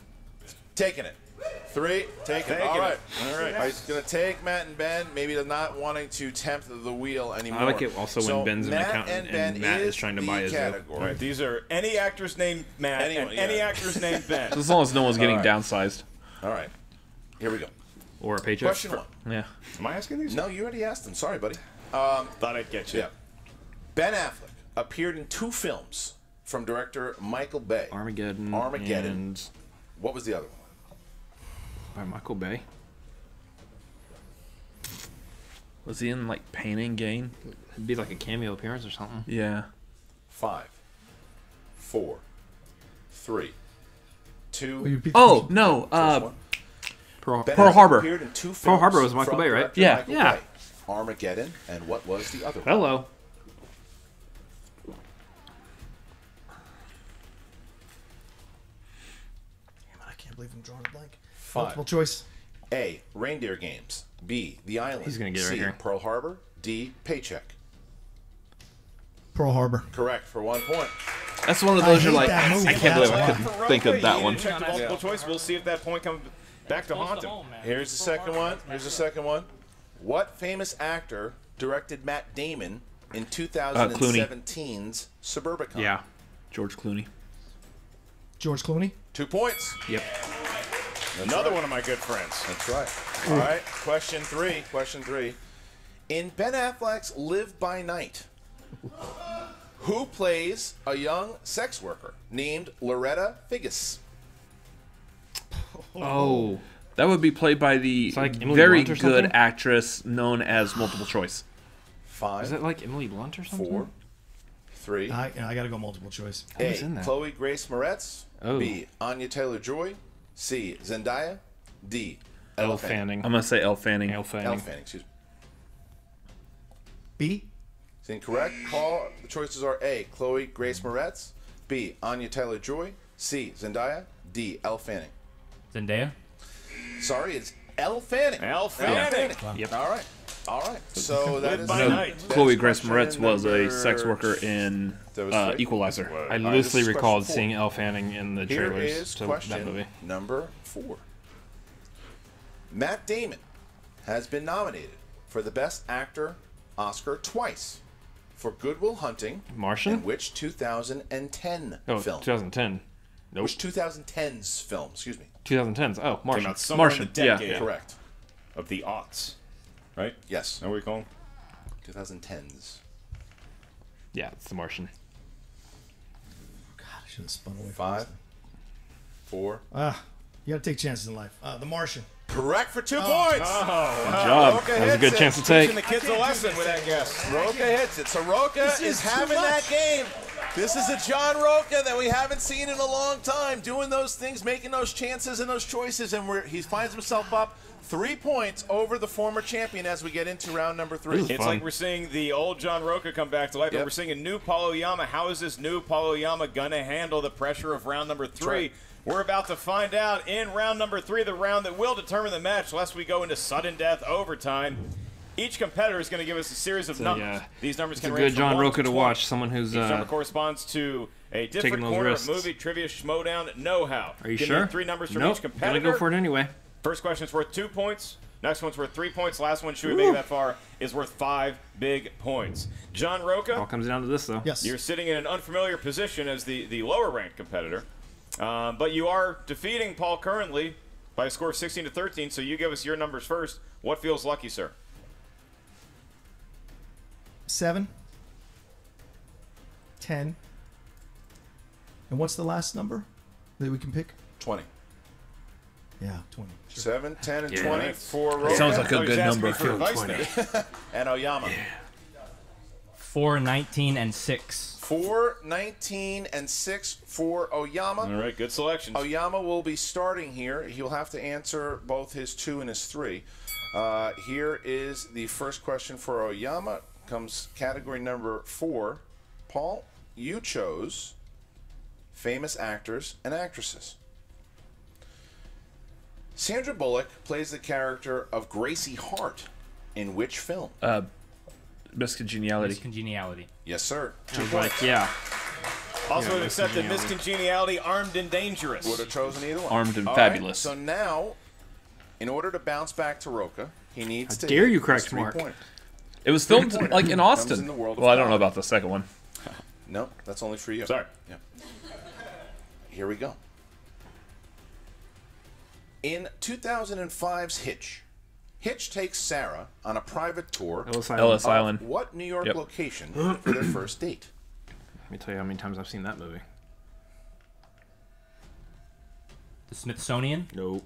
taking it. 3, taking it. Taking All right. it. All right. He's going to take Matt and Ben, maybe not wanting to tempt the wheel anymore. I like it also when So Ben's an Matt accountant Ben and Matt is trying to the buy his category. All right, these are any actors named Matt Anyone, and yeah. any actors named Ben. As long as no one's getting All right. downsized. All right. Here we go. or a paycheck. Question 1. Yeah. Am I asking these? No, you already asked them. Sorry, buddy. Thought I'd get you. Yeah. Ben Affleck appeared in 2 films from director Michael Bay. Armageddon. Armageddon. What was the other one? By Michael Bay. Was he in, like, Pain and Gain? It'd be like a cameo appearance or something. Yeah. 5, 4, 3, 2. Will you repeat the Oh, question? no. First one. Pearl Ben Pearl Affleck Harbor. appeared in 2 films Pearl Harbor was Michael from Bay, right? director Yeah. Michael Yeah. Bay. Armageddon, and what was the other one? Hello. Damn it, I can't believe I'm drawing a blank. 5. Multiple choice. A. Reindeer Games. B. The Island. He's gonna get it right C. here. Pearl Harbor. D. Paycheck. Pearl Harbor. Correct for 1 point. That's one of those I you're hate like, that movie. I can't believe I That's couldn't one. think of that You one. didn't check the multiple choice. We'll see if that point comes back to haunt him. Here's the second one. Here's the second one. What famous actor directed Matt Damon in 2017's Suburbicon? Yeah. George Clooney. George Clooney. 2 points. Yep. Another one of my good friends. That's right. All right. Question 3. Question 3. In Ben Affleck's Live by Night, who plays a young sex worker named Loretta Figgis? Oh. That would be played by the like Emily very Blunt or good something? actress known as Multiple Choice. 5, Is it like Emily Blunt or something? 4, 3. I gotta go multiple choice. Who's A. in that? Chloe Grace Moretz. Oh. B. Anya Taylor-Joy. C. Zendaya. D. Elle Fanning. I'm going to say Elle Fanning. Elle Fanning. Elle Fanning, excuse me. B. It's incorrect. Paul, the choices are A. Chloe Grace Moretz. B. Anya Taylor-Joy. C. Zendaya. D. Elle Fanning. Zendaya? Sorry, it's Elle Fanning. Elle Fanning. Yep. All right. All right. So that is by No, night. Chloe Grace question Moretz was a number- sex worker in That was right. Equalizer. I right, this loosely is recalled question 4. seeing Elle Fanning in the Here trailers is to that question movie. number 4. Matt Damon has been nominated for the Best Actor Oscar twice for Good Will Hunting. Martian? And which 2010 Oh, film? 2010. Nope. Which 2010's film? Excuse me. 2010s. Oh, Came Martian. out somewhere Martian, in the yeah. decade Correct. of the aughts. Right? Yes. Know what we call them? 2010s. Yeah, it's the Martian. God, I should have spun away. From 5, 4. You gotta take chances in life. The Martian. Correct for 2 points. Good job. Rocha That was a hits good it. chance to take. Teaching the kids a lesson with that guess. Rocha hits it. So Rocha is having that game. This is a John Rocha that we haven't seen in a long time, doing those things, making those chances and those choices, and he finds himself up 3 points over the former champion as we get into round number 3. This is It's fun. like we're seeing the old John Rocha come back to life, but Yep. we're seeing a new Paul Oyama. How is this new Paul Oyama going to handle the pressure of round number 3? right. We're about to find out in round number 3, the round that will determine the match, lest we go into sudden death overtime. Each competitor is going to give us a series of numbers. These numbers It's a can good range from John 1 Rocha to 20. watch. Someone who's Each number corresponds to a different those corner risks. of movie, trivia, Schmoedown, know-how. Are you Give sure? me 3 numbers from nope. each Gonna competitor. go for it anyway. First question is worth 2 points. Next one's worth 3 points. Last one, should we make it that far, is worth 5 big points. John Rocha. All comes down to this, though. Yes. You're sitting in an unfamiliar position as the lower-ranked competitor. But you are defeating Paul currently by a score of 16-13, so you give us your numbers first. What feels lucky, sir? 7, 10, and what's the last number that we can pick? 20. Yeah, 20. 7, 10, and 20 for Rocha. That sounds like a good number. For advice 20. there. And Oyama. 4, 19, and 6. 4, 19, and 6 for Oyama. All right, good selections. Oyama will be starting here. He'll have to answer both his 2 and his 3. Here is the first question for Oyama. Comes category number 4. Paul, you chose famous actors and actresses. Sandra Bullock plays the character of Gracie Hart in which film? Miscongeniality. Miscongeniality. Yes, sir. I was like, yeah. Also Yeah, would accept that Miscongeniality. Miscongeniality, Armed and Dangerous. Would have chosen either one. Armed and All right, Fabulous. so now, in order to bounce back to Rocha, he needs to dare hit you his correct 3 Mark. point. It was filmed Three-pointer like in comes Austin. in the world of Well, I don't know comedy. about the second one. No, that's only for you. Sorry. Yeah. Here we go. In 2005's Hitch, Hitch takes Sarah on a private tour Ellis Ellis Island. Island. of what New York Yep. location for their first date? Let me tell you how many times I've seen that movie. The Smithsonian. Nope.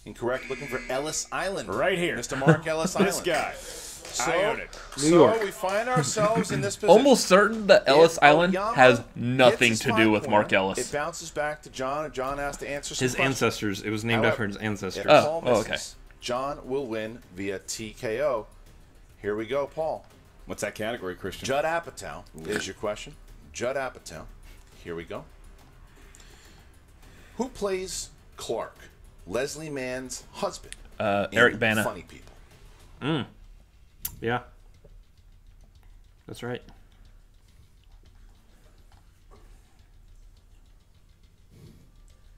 Incorrect. Looking for Ellis Island. Right here. Mr. Mark Ellis Island. This guy. So, I own it. so York. we find ourselves in this position. Almost certain that Ellis If Island Oyama has hits nothing his to do with 5-pointer, Mark Ellis. It bounces back to John, and John has to answer some His questions. ancestors. It was named However, after his ancestors. If Paul Oh, misses, okay. John will win via TKO. Here we go, Paul. What's that category, Christian? Judd Apatow is your question. Judd Apatow. Here we go. Who plays Clark, Leslie Mann's husband? Eric in Bana. Funny People. Yeah. That's right.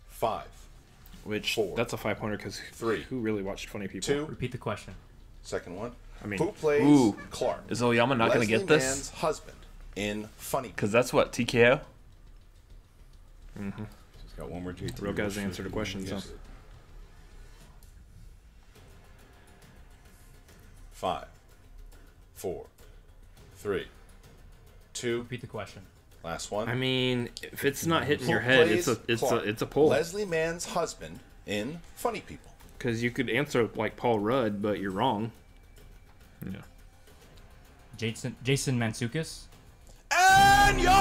Five. Which, 4. that's a 5-pointer because 3. who really watched Funny People? 2. Repeat the question. Second one. I mean, Who plays Ooh. Clark? Is Oyama not going to Leslie get this? Mann's husband in Funny People. Because that's what, TKO? Just got one more JT. Real guys answered the question, so. 5, 4, 3, 2. Repeat the question. Last one. I mean, if it's not hitting Who your head, plays Clark? it's a pull. Leslie Mann's husband in Funny People. Because you could answer like Paul Rudd, but you're wrong. Yeah. Jason Mantzoukas. And your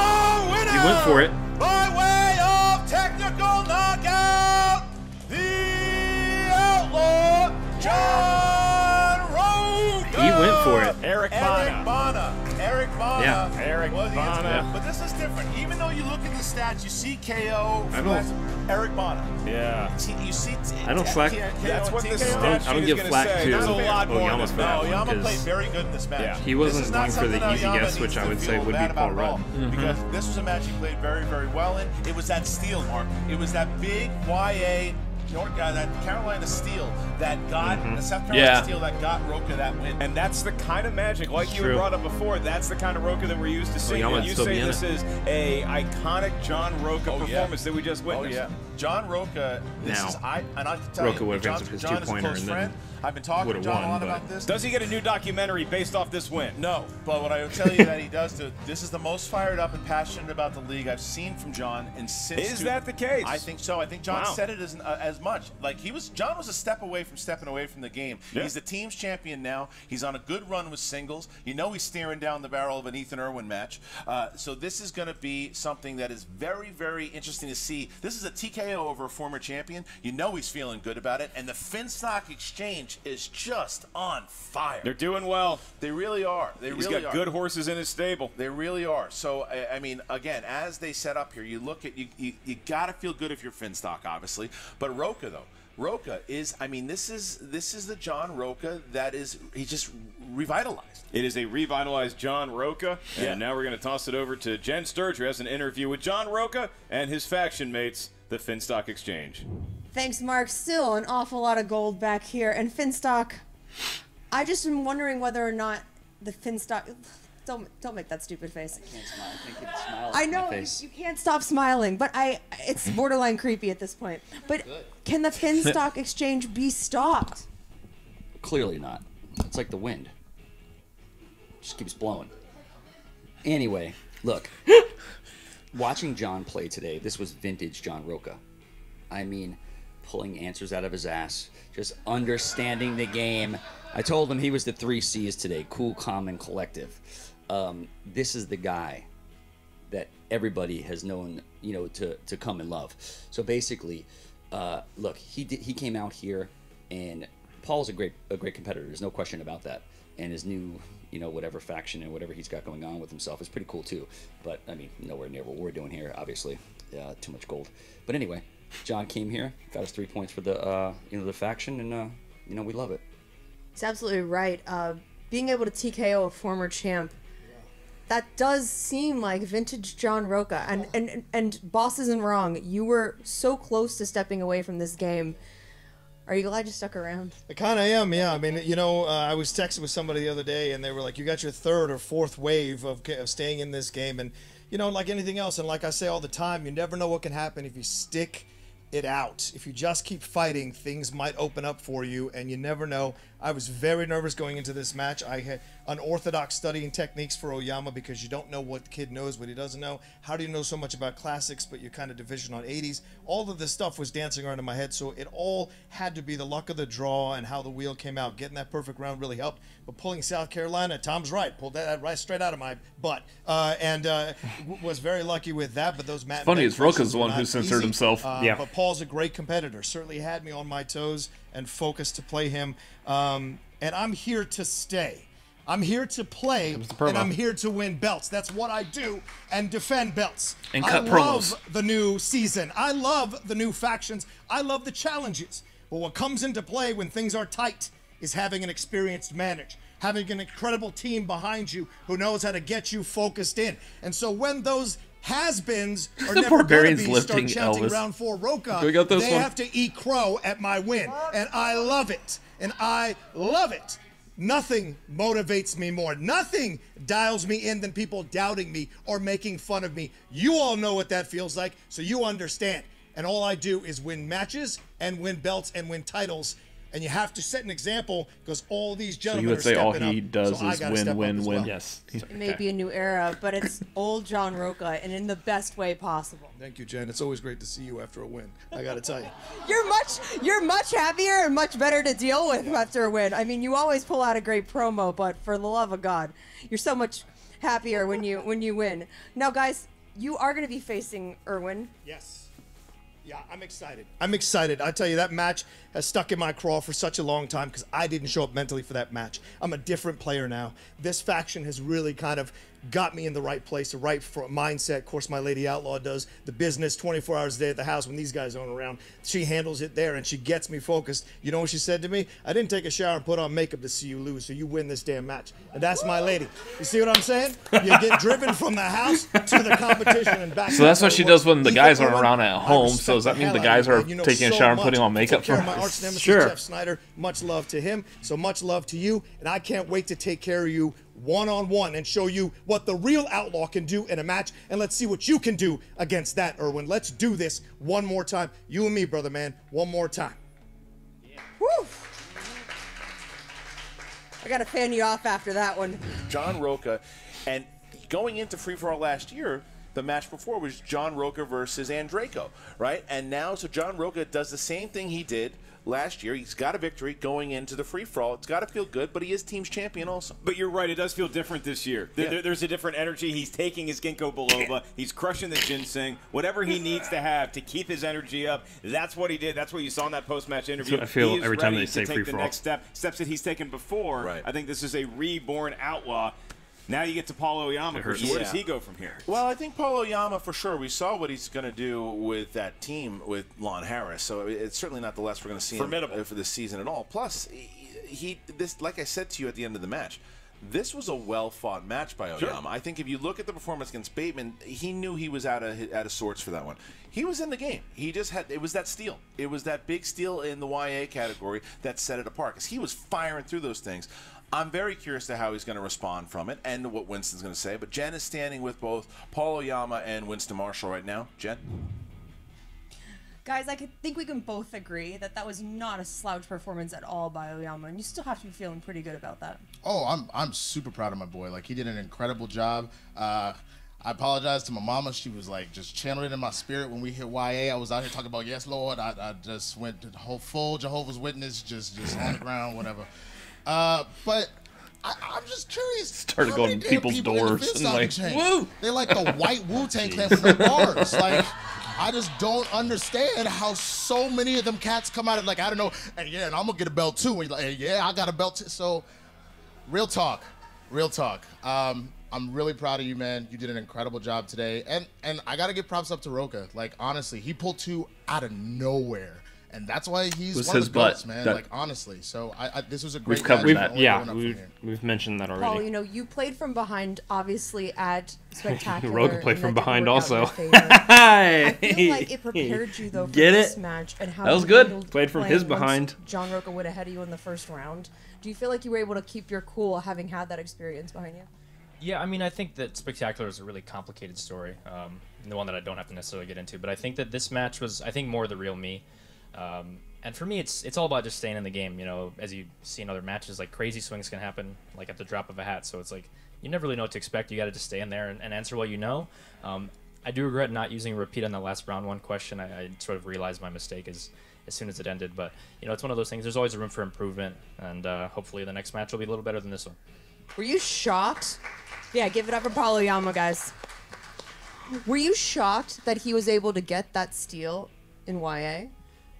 winner! He went for it. By way of technical knockout, the Outlaw, John Rocha! He went for it. Eric Eric Bana. Bana. Eric Bana. Yeah. Eric was the answer. Bana. But this is different. Even though you look at the stats, you see KO. I don't- Eric Bana. Yeah. You see. I don't slack- That's what this TKO. stat I don't sheet give is flack gonna say. to There's a lot more Oyama in this for No, that match. one, Oyama 'cause played very good in this match. Yeah. He wasn't This is not going for the something easy Oyama guess, needs which to I would say feel would be bad Paul about at all, Rudd. because this was a match he played very, very well in. It was that steal, Mark. It was that big YA, that Carolina steal that got the South Carolina Yeah. steal that got Rocha that win. And that's the kind of magic, like you had True. brought up before, that's the kind of Rocha that we're used to seeing. Oyama And would you still say be in this it. is a iconic John Rocha Oh, yeah. performance that we just Oh witnessed. yeah, John Rocha. This Now, is I have to tell Rocha you, would have John, answered his John is a two-pointer close and then friend. I've been talking to would've John a won, lot but- about this. Does he get a new documentary based off this win? No, but what I will tell you that he does do. This is the most fired up and passionate about the league I've seen from John, and since Is that the case? I think so. I think John Wow. said it as much. Like John was a step away from stepping away from the game. Yeah. He's the team's champion now. He's on a good run with singles. You know he's staring down the barrel of an Ethan Irwin match. So this is going to be something that is very, very interesting to see. This is a TKO over a former champion. You know he's feeling good about it, and the Finstock Exchange is just on fire. They're doing well. They really are. They He's really got are. good horses in his stable. They really are. So I mean, again, as they set up here, you look at you got to feel good if you're Finstock, obviously. But Rocha though, Rocha is. I mean, this is the John Rocha that is. He just revitalized. It is a revitalized John Rocha. Yeah. And now we're going to toss it over to Jen Sturge, who has an interview with John Rocha and his faction mates, the Finstock Exchange. Thanks, Mark. Still an awful lot of gold back here. And Finstock, I just am wondering whether or not the Finstock. Don't make that stupid face. I can't smile. I can't keep a smile I off know my face. you can't stop smiling, but it's borderline creepy at this point. But can the Finstock exchange be stopped? Clearly not. It's like the wind. Just keeps blowing. Anyway, look. Watching John play today, this was vintage John Rocha. I mean, pulling answers out of his ass, just understanding the game. I told him he was the 3 C's today: cool, calm, and collective. This is the guy that everybody has known, to come and love. So basically, look, he came out here, and Paul's a great competitor. There's no question about that. And his new, whatever faction and whatever he's got going on with himself is pretty cool too. But I mean, nowhere near what we're doing here. Obviously, too much gold. But anyway, John came here, got us 3 points for the, the faction, and we love it. He's absolutely right. Being able to TKO a former champ, that does seem like vintage John Rocha. And boss isn't wrong. You were so close to stepping away from this game. Are you glad you stuck around? I kind of am, yeah. I mean, I was texting with somebody the other day, and they were like, you got your 3rd or 4th wave of staying in this game. And, like anything else, and like I say all the time, you never know what can happen if you stick it out. If you just keep fighting, things might open up for you, and you never know. I was very nervous going into this match. I had unorthodox studying techniques for Oyama because you don't know what the kid knows, what he doesn't know. How do you know so much about classics, but you're kind of division on 80s? All of this stuff was dancing around in my head, so it all had to be the luck of the draw and how the wheel came out. Getting that perfect round really helped. But pulling South Carolina, Tom's right, pulled that right straight out of my butt, and was very lucky with that. But those funny is Rocha's the one who censored himself. But Paul's a great competitor. Certainly had me on my toes and focused to play him. And I'm here to stay. I'm here to play, and I'm here to win belts. That's what I do, and defend belts. And cut I promos. love the new season. I love the new factions. I love the challenges. But what comes into play when things are tight is having an experienced manager, having an incredible team behind you who knows how to get you focused in. And so when those has-beens are The never going to barbarians be lifting start chanting Elvis. round 4 Rocha, We got this they one. have to eat crow at my win. And I love it. And I love it. Nothing motivates me more. Nothing dials me in than people doubting me or making fun of me. You all know what that feels like, so you understand. And all I do is win matches and win belts and win titles. And you have to set an example because all these gentlemen would are say all stepping he up, does so I is gotta win, step up win, as win. well. Yes. It may be a new era, but it's old John Rocha, and in the best way possible. Thank you, Jen. It's always great to see you after a win. I got to tell you. You're much happier and much better to deal with after a win. I mean, you always pull out a great promo, but for the love of God, you're so much happier when you win. Now, guys, you are going to be facing Erwin. Yes. Yeah, I'm excited. I'm excited. I tell you, that match has stuck in my craw for such a long time because I didn't show up mentally for that match. I'm a different player now. This faction has really kind of got me in the right place, the right mindset. Of course, my lady Outlaw does the business 24 hours a day at the house when these guys aren't around. She handles it there, and she gets me focused. You know what she said to me? I didn't take a shower and put on makeup to see you lose, so you win this damn match. And that's my lady. You see what I'm saying? You get driven from the house to the competition and back. So that's what she does when the guys aren't around at I home. respect So does that the mean the hell out guys of you, are man. You know taking a so shower and much. putting on makeup Took care for of my her? arch nemesis, Sure. Jeff Snyder. Much love to him. So much love to you, and I can't wait to take care of you one-on-one and show you what the real Outlaw can do in a match, and let's see what you can do against that, Erwin. Let's do this one more time. You and me, brother man, one more time. Yeah. Woo! I got to fan you off after that one. John Rocha, and going into Free For All last year, the match before was John Rocha versus Andraco, right? And now, so John Rocha does the same thing he did last year. He's got a victory going into the free-for-all. It's got to feel good, but he is team's champion also. But you're right, it does feel different this year. There's a different energy. He's taking his ginkgo biloba. He's crushing the ginseng. Whatever he needs to have to keep his energy up, that's what he did. That's what you saw in that post-match interview. That's what I feel He is every time ready they say to take free-for-all. the next steps that he's taken before. Right. I think this is a reborn Outlaw. Now you get to Paul Oyama. Where does he go from here? Well, I think Paul Oyama, for sure, we saw what he's going to do with that team with Lon Harris. So it's certainly not the less we're going to see him for this season at all. Plus, this, like I said to you at the end of the match, This was a well-fought match by Oyama. Sure. I think if you look at the performance against Bateman, he knew he was out of sorts for that one. He was in the game. He just had, it was that steal. It was that big steal in the YA category that set it apart, because he was firing through those things. I'm very curious to how he's going to respond from it and what Winston's going to say. But Jen is standing with both Paul Oyama and Winston Marshall right now. Jen? Guys, I think we can both agree that that was not a slouch performance at all by Oyama, and you still have to be feeling pretty good about that. Oh, I'm super proud of my boy. Like, he did an incredible job. I apologize to my mama. She was like just channeling in my spirit when we hit YA. I was out here talking about yes, Lord. I just went to the whole full Jehovah's Witness, just on the ground, whatever. But I'm just curious. Started going to people's doors and like, woo! They're like the white Wu-Tang Clan from the bars. Like, I just don't understand how so many of them cats come out of like, I don't know, and yeah, and I'm gonna get a belt too. And you're like, hey, yeah, I got a belt too. So, real talk. I'm really proud of you, man. You did an incredible job today, and I gotta give props up to Rocha. Like, honestly, he pulled 2 out of nowhere. And that's why he's one of the goats, man. Like, honestly. So this was a great match. We've mentioned that already. Paul, you know, you played from behind, obviously, at Spectacular. Rocha played from behind also. I feel like it prepared you, though, for this match. And how that was good. Played from his behind. John Rocha would have had you in the first round. Do you feel like you were able to keep your cool having had that experience behind you? Yeah, I mean, I think that Spectacular is a really complicated story. And the one that I don't have to necessarily get into. But I think that this match was, I think, more the real me. And for me, it's all about just staying in the game. You know, as you see in other matches, like crazy swings can happen like at the drop of a hat. So it's like you never really know what to expect. You got to just stay in there and answer what you know. I do regret not using a repeat on the last round 1 question. I sort of realized my mistake as soon as it ended. But you know, it's one of those things. There's always room for improvement, and hopefully the next match will be a little better than this one. Were you shocked? Yeah, give it up for Paul Oyama, guys. Were you shocked that he was able to get that steal in YA?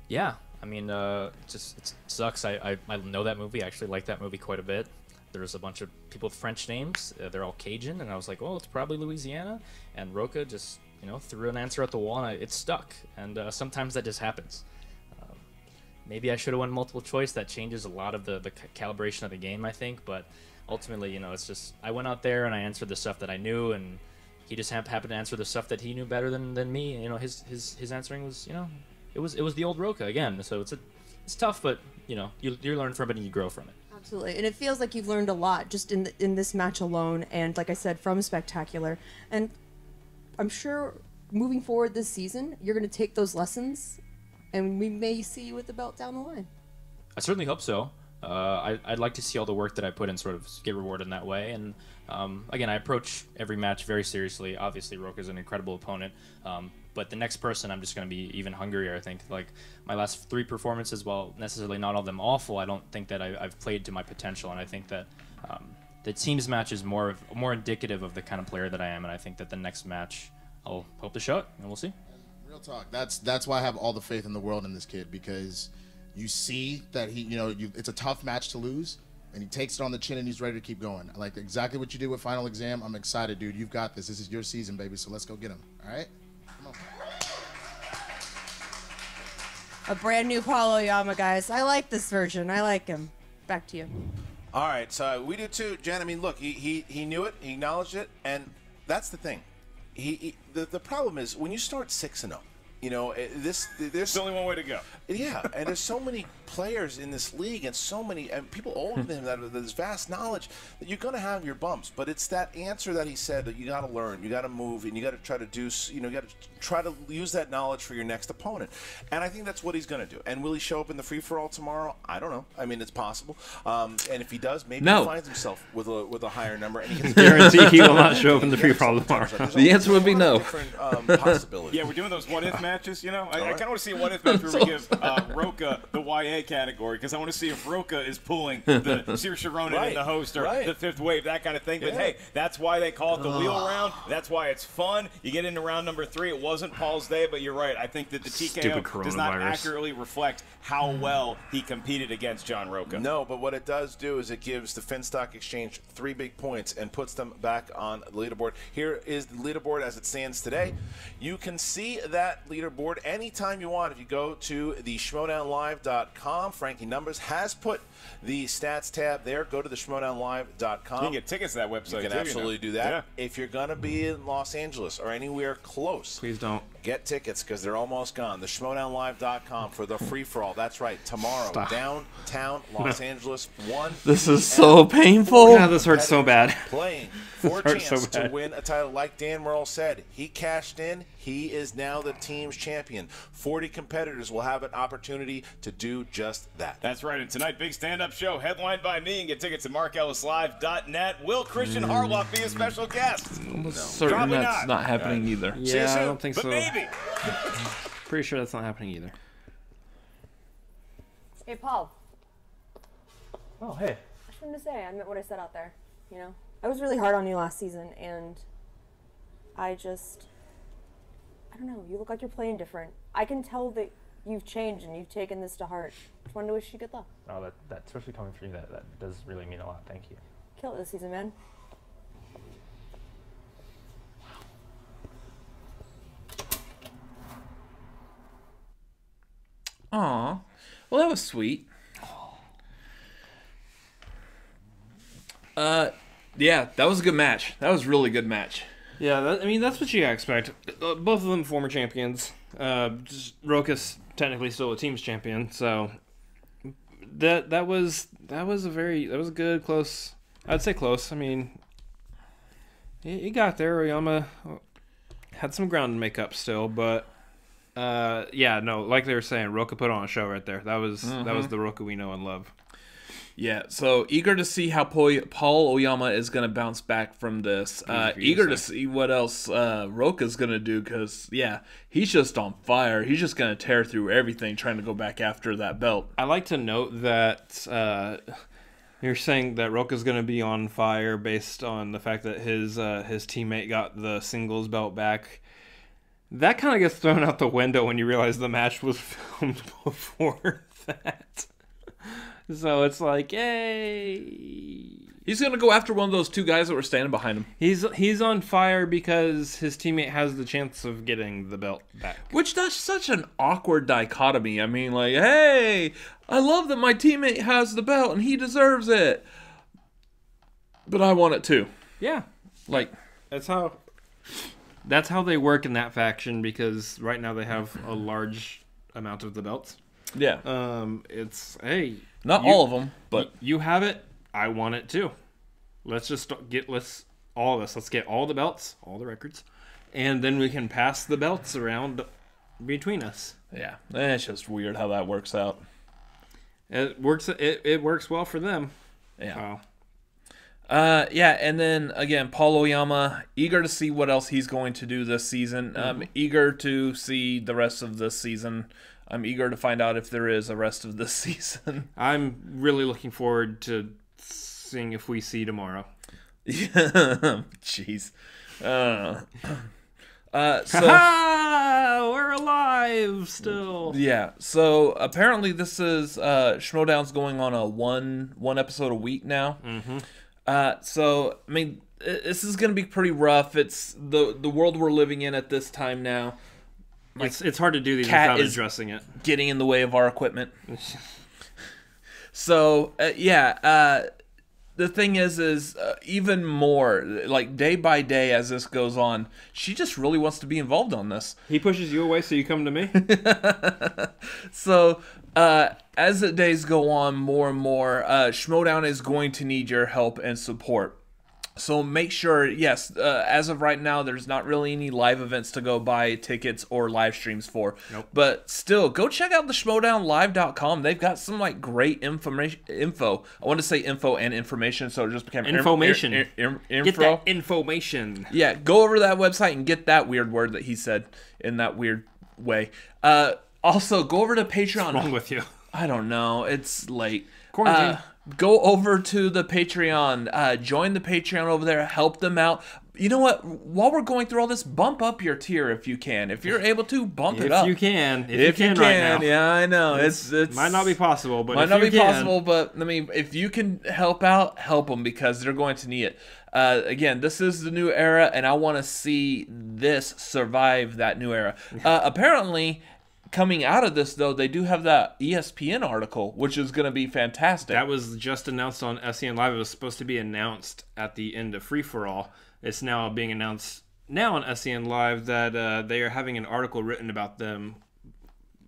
Yeah, I mean, it sucks. I know that movie. I actually like that movie quite a bit. There's a bunch of people with French names. They're all Cajun, and I was like, oh, it's probably Louisiana. And Rocha just, you know, threw an answer at the wall, and it stuck. And sometimes that just happens. Maybe I should have won multiple choice. That changes a lot of the calibration of the game, I think. But ultimately, you know, it's just I went out there and I answered the stuff that I knew, and he just happened to answer the stuff that he knew better than me. And, you know, his answering was, you know, it was the old Rocha again. So it's tough, but you know, you learn from it and you grow from it. Absolutely, and it feels like you've learned a lot just in this match alone, and like I said, from Spectacular. And I'm sure moving forward this season, you're going to take those lessons, and we may see you with the belt down the line. I certainly hope so. I'd like to see all the work that I put in sort of get rewarded in that way. And again, I approach every match very seriously. Obviously, Rocha's an incredible opponent. But the next person, I'm just going to be even hungrier, I think. Like, my last 3 performances, while necessarily not all of them awful, I don't think that I've played to my potential. And I think that the teams match is more indicative of the kind of player that I am. And I think that the next match, I'll hope to show it, and we'll see. Real talk. That's why I have all the faith in the world in this kid, because you see that he, you know, it's a tough match to lose, and he takes it on the chin and he's ready to keep going. I like exactly what you did with Final Exam. I'm excited, dude. You've got this. This is your season, baby. So let's go get him. All right? Come on. A brand new Paul Oyama, guys. I like this version. I like him. Back to you. All right, so we do too, Jen. I mean, look, he knew it, he acknowledged it, and that's the thing. The problem is when you start 6-0. You know, there's only one way to go. Yeah, and there's so many players in this league, and so many people older than him that have this vast knowledge that you're going to have your bumps. But it's that answer that he said that you got to learn, you got to move, and you got to try to do. You know, you got to try to use that knowledge for your next opponent. And I think that's what he's going to do. And will he show up in the free for all tomorrow? I don't know. I mean, it's possible. And if he does, maybe he finds himself with a higher number. And he gets guarantee he will not show up in the free for all tomorrow. The answer would be no. Possibilities. Yeah, we're doing those what-if matches, you know? I kind of want to see a what-if match where we give Rocha the YA category, because I want to see if Rocha is pulling the Saoirse Ronan and the host, or the Fifth Wave, that kind of thing. But hey, that's why they call it the wheel round. That's why it's fun. You get into round number 3. It wasn't Paul's day, but you're right. I think that the TKO does not accurately reflect how well he competed against John Rocha. No, but what it does do is it gives the Finstock Exchange 3 big points and puts them back on the leaderboard. Here is the leaderboard as it stands today. You can see that leaderboard anytime you want if you go to the Schmoedownlive.com. Schmoedown.com. Frankie Numbers has put the stats tab there. Go to the Schmoedownlive.com. You can get tickets to that website. You can absolutely do that. If you're going to be in Los Angeles or anywhere close, please don't get tickets because they're almost gone. The Schmoedownlive.com for the free-for-all. That's right. Tomorrow, downtown Los Angeles, 1 This is so painful. Yeah, this hurts so bad. Playing for a chance to win a title. Like Dan Merle said, he cashed in. He is now the team's champion. 40 competitors will have an opportunity to do just that. That's right. And tonight, big stand-up show headlined by me. And get tickets at markellislive.net. Will Christian Harloff be a special guest? Certain Probably that's not happening either. Yeah, I don't think but so. Maybe. Pretty sure that's not happening either. Hey, Paul. Oh, hey. I just wanted to say, I meant what I said out there. You know, I was really hard on you last season, and I don't know. You look like you're playing different. I can tell that you've changed and you've taken this to heart. Just wanted to wish you good luck. Oh, that especially coming from you, that does really mean a lot. Thank you. Kill it this season, man. Aw. Well, that was sweet. Yeah, that was a good match. That was a really good match. Yeah, I mean, that's what you gotta expect. Both of them former champions. Just Rocha's technically still a team's champion, so that was a good, close. I'd say close. I mean, he got there. Oyama had some ground to make up still, but yeah, no, like they were saying, Rocha put on a show right there. That was the Rocha we know and love. Yeah, so eager to see how Paul Oyama is going to bounce back from this. Eager to see what else Rocha's going to do because, yeah, he's just on fire. He's just going to tear through everything trying to go back after that belt. I like to note that you're saying that Rocha's going to be on fire based on the fact that his teammate got the singles belt back. That kind of gets thrown out the window when you realize the match was filmed before that. So it's like, yay. He's going to go after one of those two guys that were standing behind him. He's on fire because his teammate has the chance of getting the belt back. Which, that's such an awkward dichotomy. I mean, like, hey, I love that my teammate has the belt and he deserves it. But I want it too. Yeah. Like, that's how they work in that faction because right now they have a large amount of the belts. Yeah. It's, hey. Not all of them, but you have it. I want it too. Let's just get all of us. Let's get all the belts, all the records, and then we can pass the belts around between us. Yeah, it's just weird how that works out. It works. It works well for them. Yeah. Yeah, and then again, Paul Oyama, eager to see what else he's going to do this season. Eager to see the rest of this season. I'm eager to find out if there is a rest of this season. I'm really looking forward to seeing if we see tomorrow. Jeez. So we're alive still. Yeah. So apparently this is Schmoedown's going on a one episode a week now. So I mean, this is going to be pretty rough. It's the world we're living in at this time now. Like, it's hard to do these without addressing it. Getting in the way of our equipment. So, the thing is even more, like, day by day as this goes on, she just really wants to be involved on this. He pushes you away so you come to me? So, as the days go on more and more, Schmoedown is going to need your help and support. So make sure, yes, as of right now, there's not really any live events to go buy tickets or live streams for. Nope. But still, go check out the Schmoedownlive.com. They've got some like great info. I want to say info and information, so it just became information. Info. Get that information. Yeah, go over to that website and get that weird word that he said in that weird way. Also, go over to Patreon. What's wrong with you? I don't know. It's late. Quarantine. Go over to the Patreon. Join the Patreon over there. Help them out. You know what? While we're going through all this, bump up your tier if you can. If you're able to, bump it up. If you can. If you can right now. Yeah, I know. It's might not be possible, but might not be possible. But I mean, if you can help out, help them because they're going to need it. Again, this is the new era, and I want to see this survive that new era. Apparently, coming out of this, though, they do have that ESPN article, which is going to be fantastic. That was just announced on SEN Live. It was supposed to be announced at the end of Free For All. It's now being announced now on SEN Live that they are having an article written about them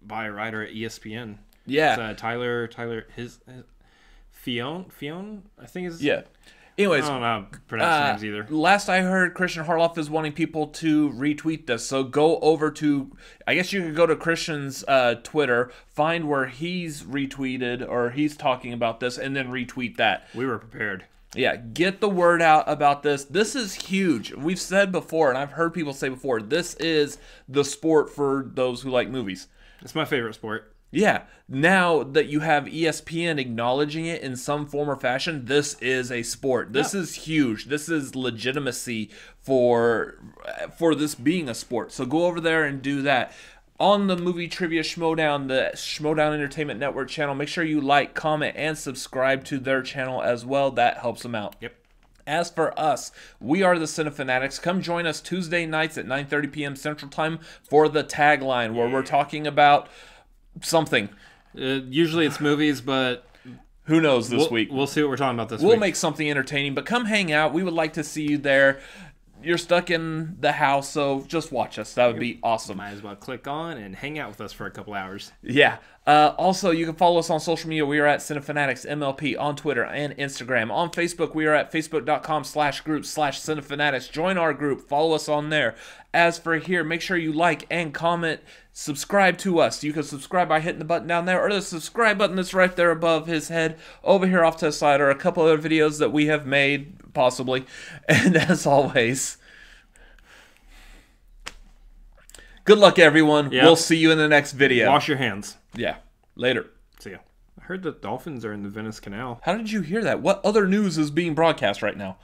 by a writer at ESPN. Yeah, it's, Tyler, his Fion, I think is. Yeah. Anyways, I don't know how to pronounce names either. Last I heard, Christian Harloff is wanting people to retweet this. So go over to, I guess you could go to Christian's Twitter, find where he's retweeted or he's talking about this, and then retweet that. We were prepared. Yeah, get the word out about this. This is huge. We've said before, and I've heard people say before, this is the sport for those who like movies. It's my favorite sport. Yeah, now that you have ESPN acknowledging it in some form or fashion, this is a sport. This is huge. This is legitimacy for this being a sport. So go over there and do that. On the Movie Trivia Schmoedown, the Schmoedown Entertainment Network channel, make sure you like, comment, and subscribe to their channel as well. That helps them out. Yep. As for us, we are the Cinefanatics. Come join us Tuesday nights at 9:30 p.m. Central Time for the tagline, where we're talking about something. Usually it's movies, but who knows this week? We'll see what we're talking about this week. We'll make something entertaining, but come hang out. We would like to see you there. You're stuck in the house, so just watch us. That would be awesome. Might as well click on and hang out with us for a couple hours. Yeah. Also, you can follow us on social media. We are at Cinefanatics MLP on Twitter and Instagram. On Facebook, we are at facebook.com/group/Cinefanatics. Join our group. Follow us on there. As for here, make sure you like and comment. Subscribe to us. You can subscribe by hitting the button down there, or the subscribe button that's right there above his head. Over here off to the side are a couple other videos that we have made, possibly. And as always, good luck, everyone. Yep. We'll see you in the next video. Wash your hands. Yeah. Later. See ya. I heard that dolphins are in the Venice Canal. How did you hear that? What other news is being broadcast right now?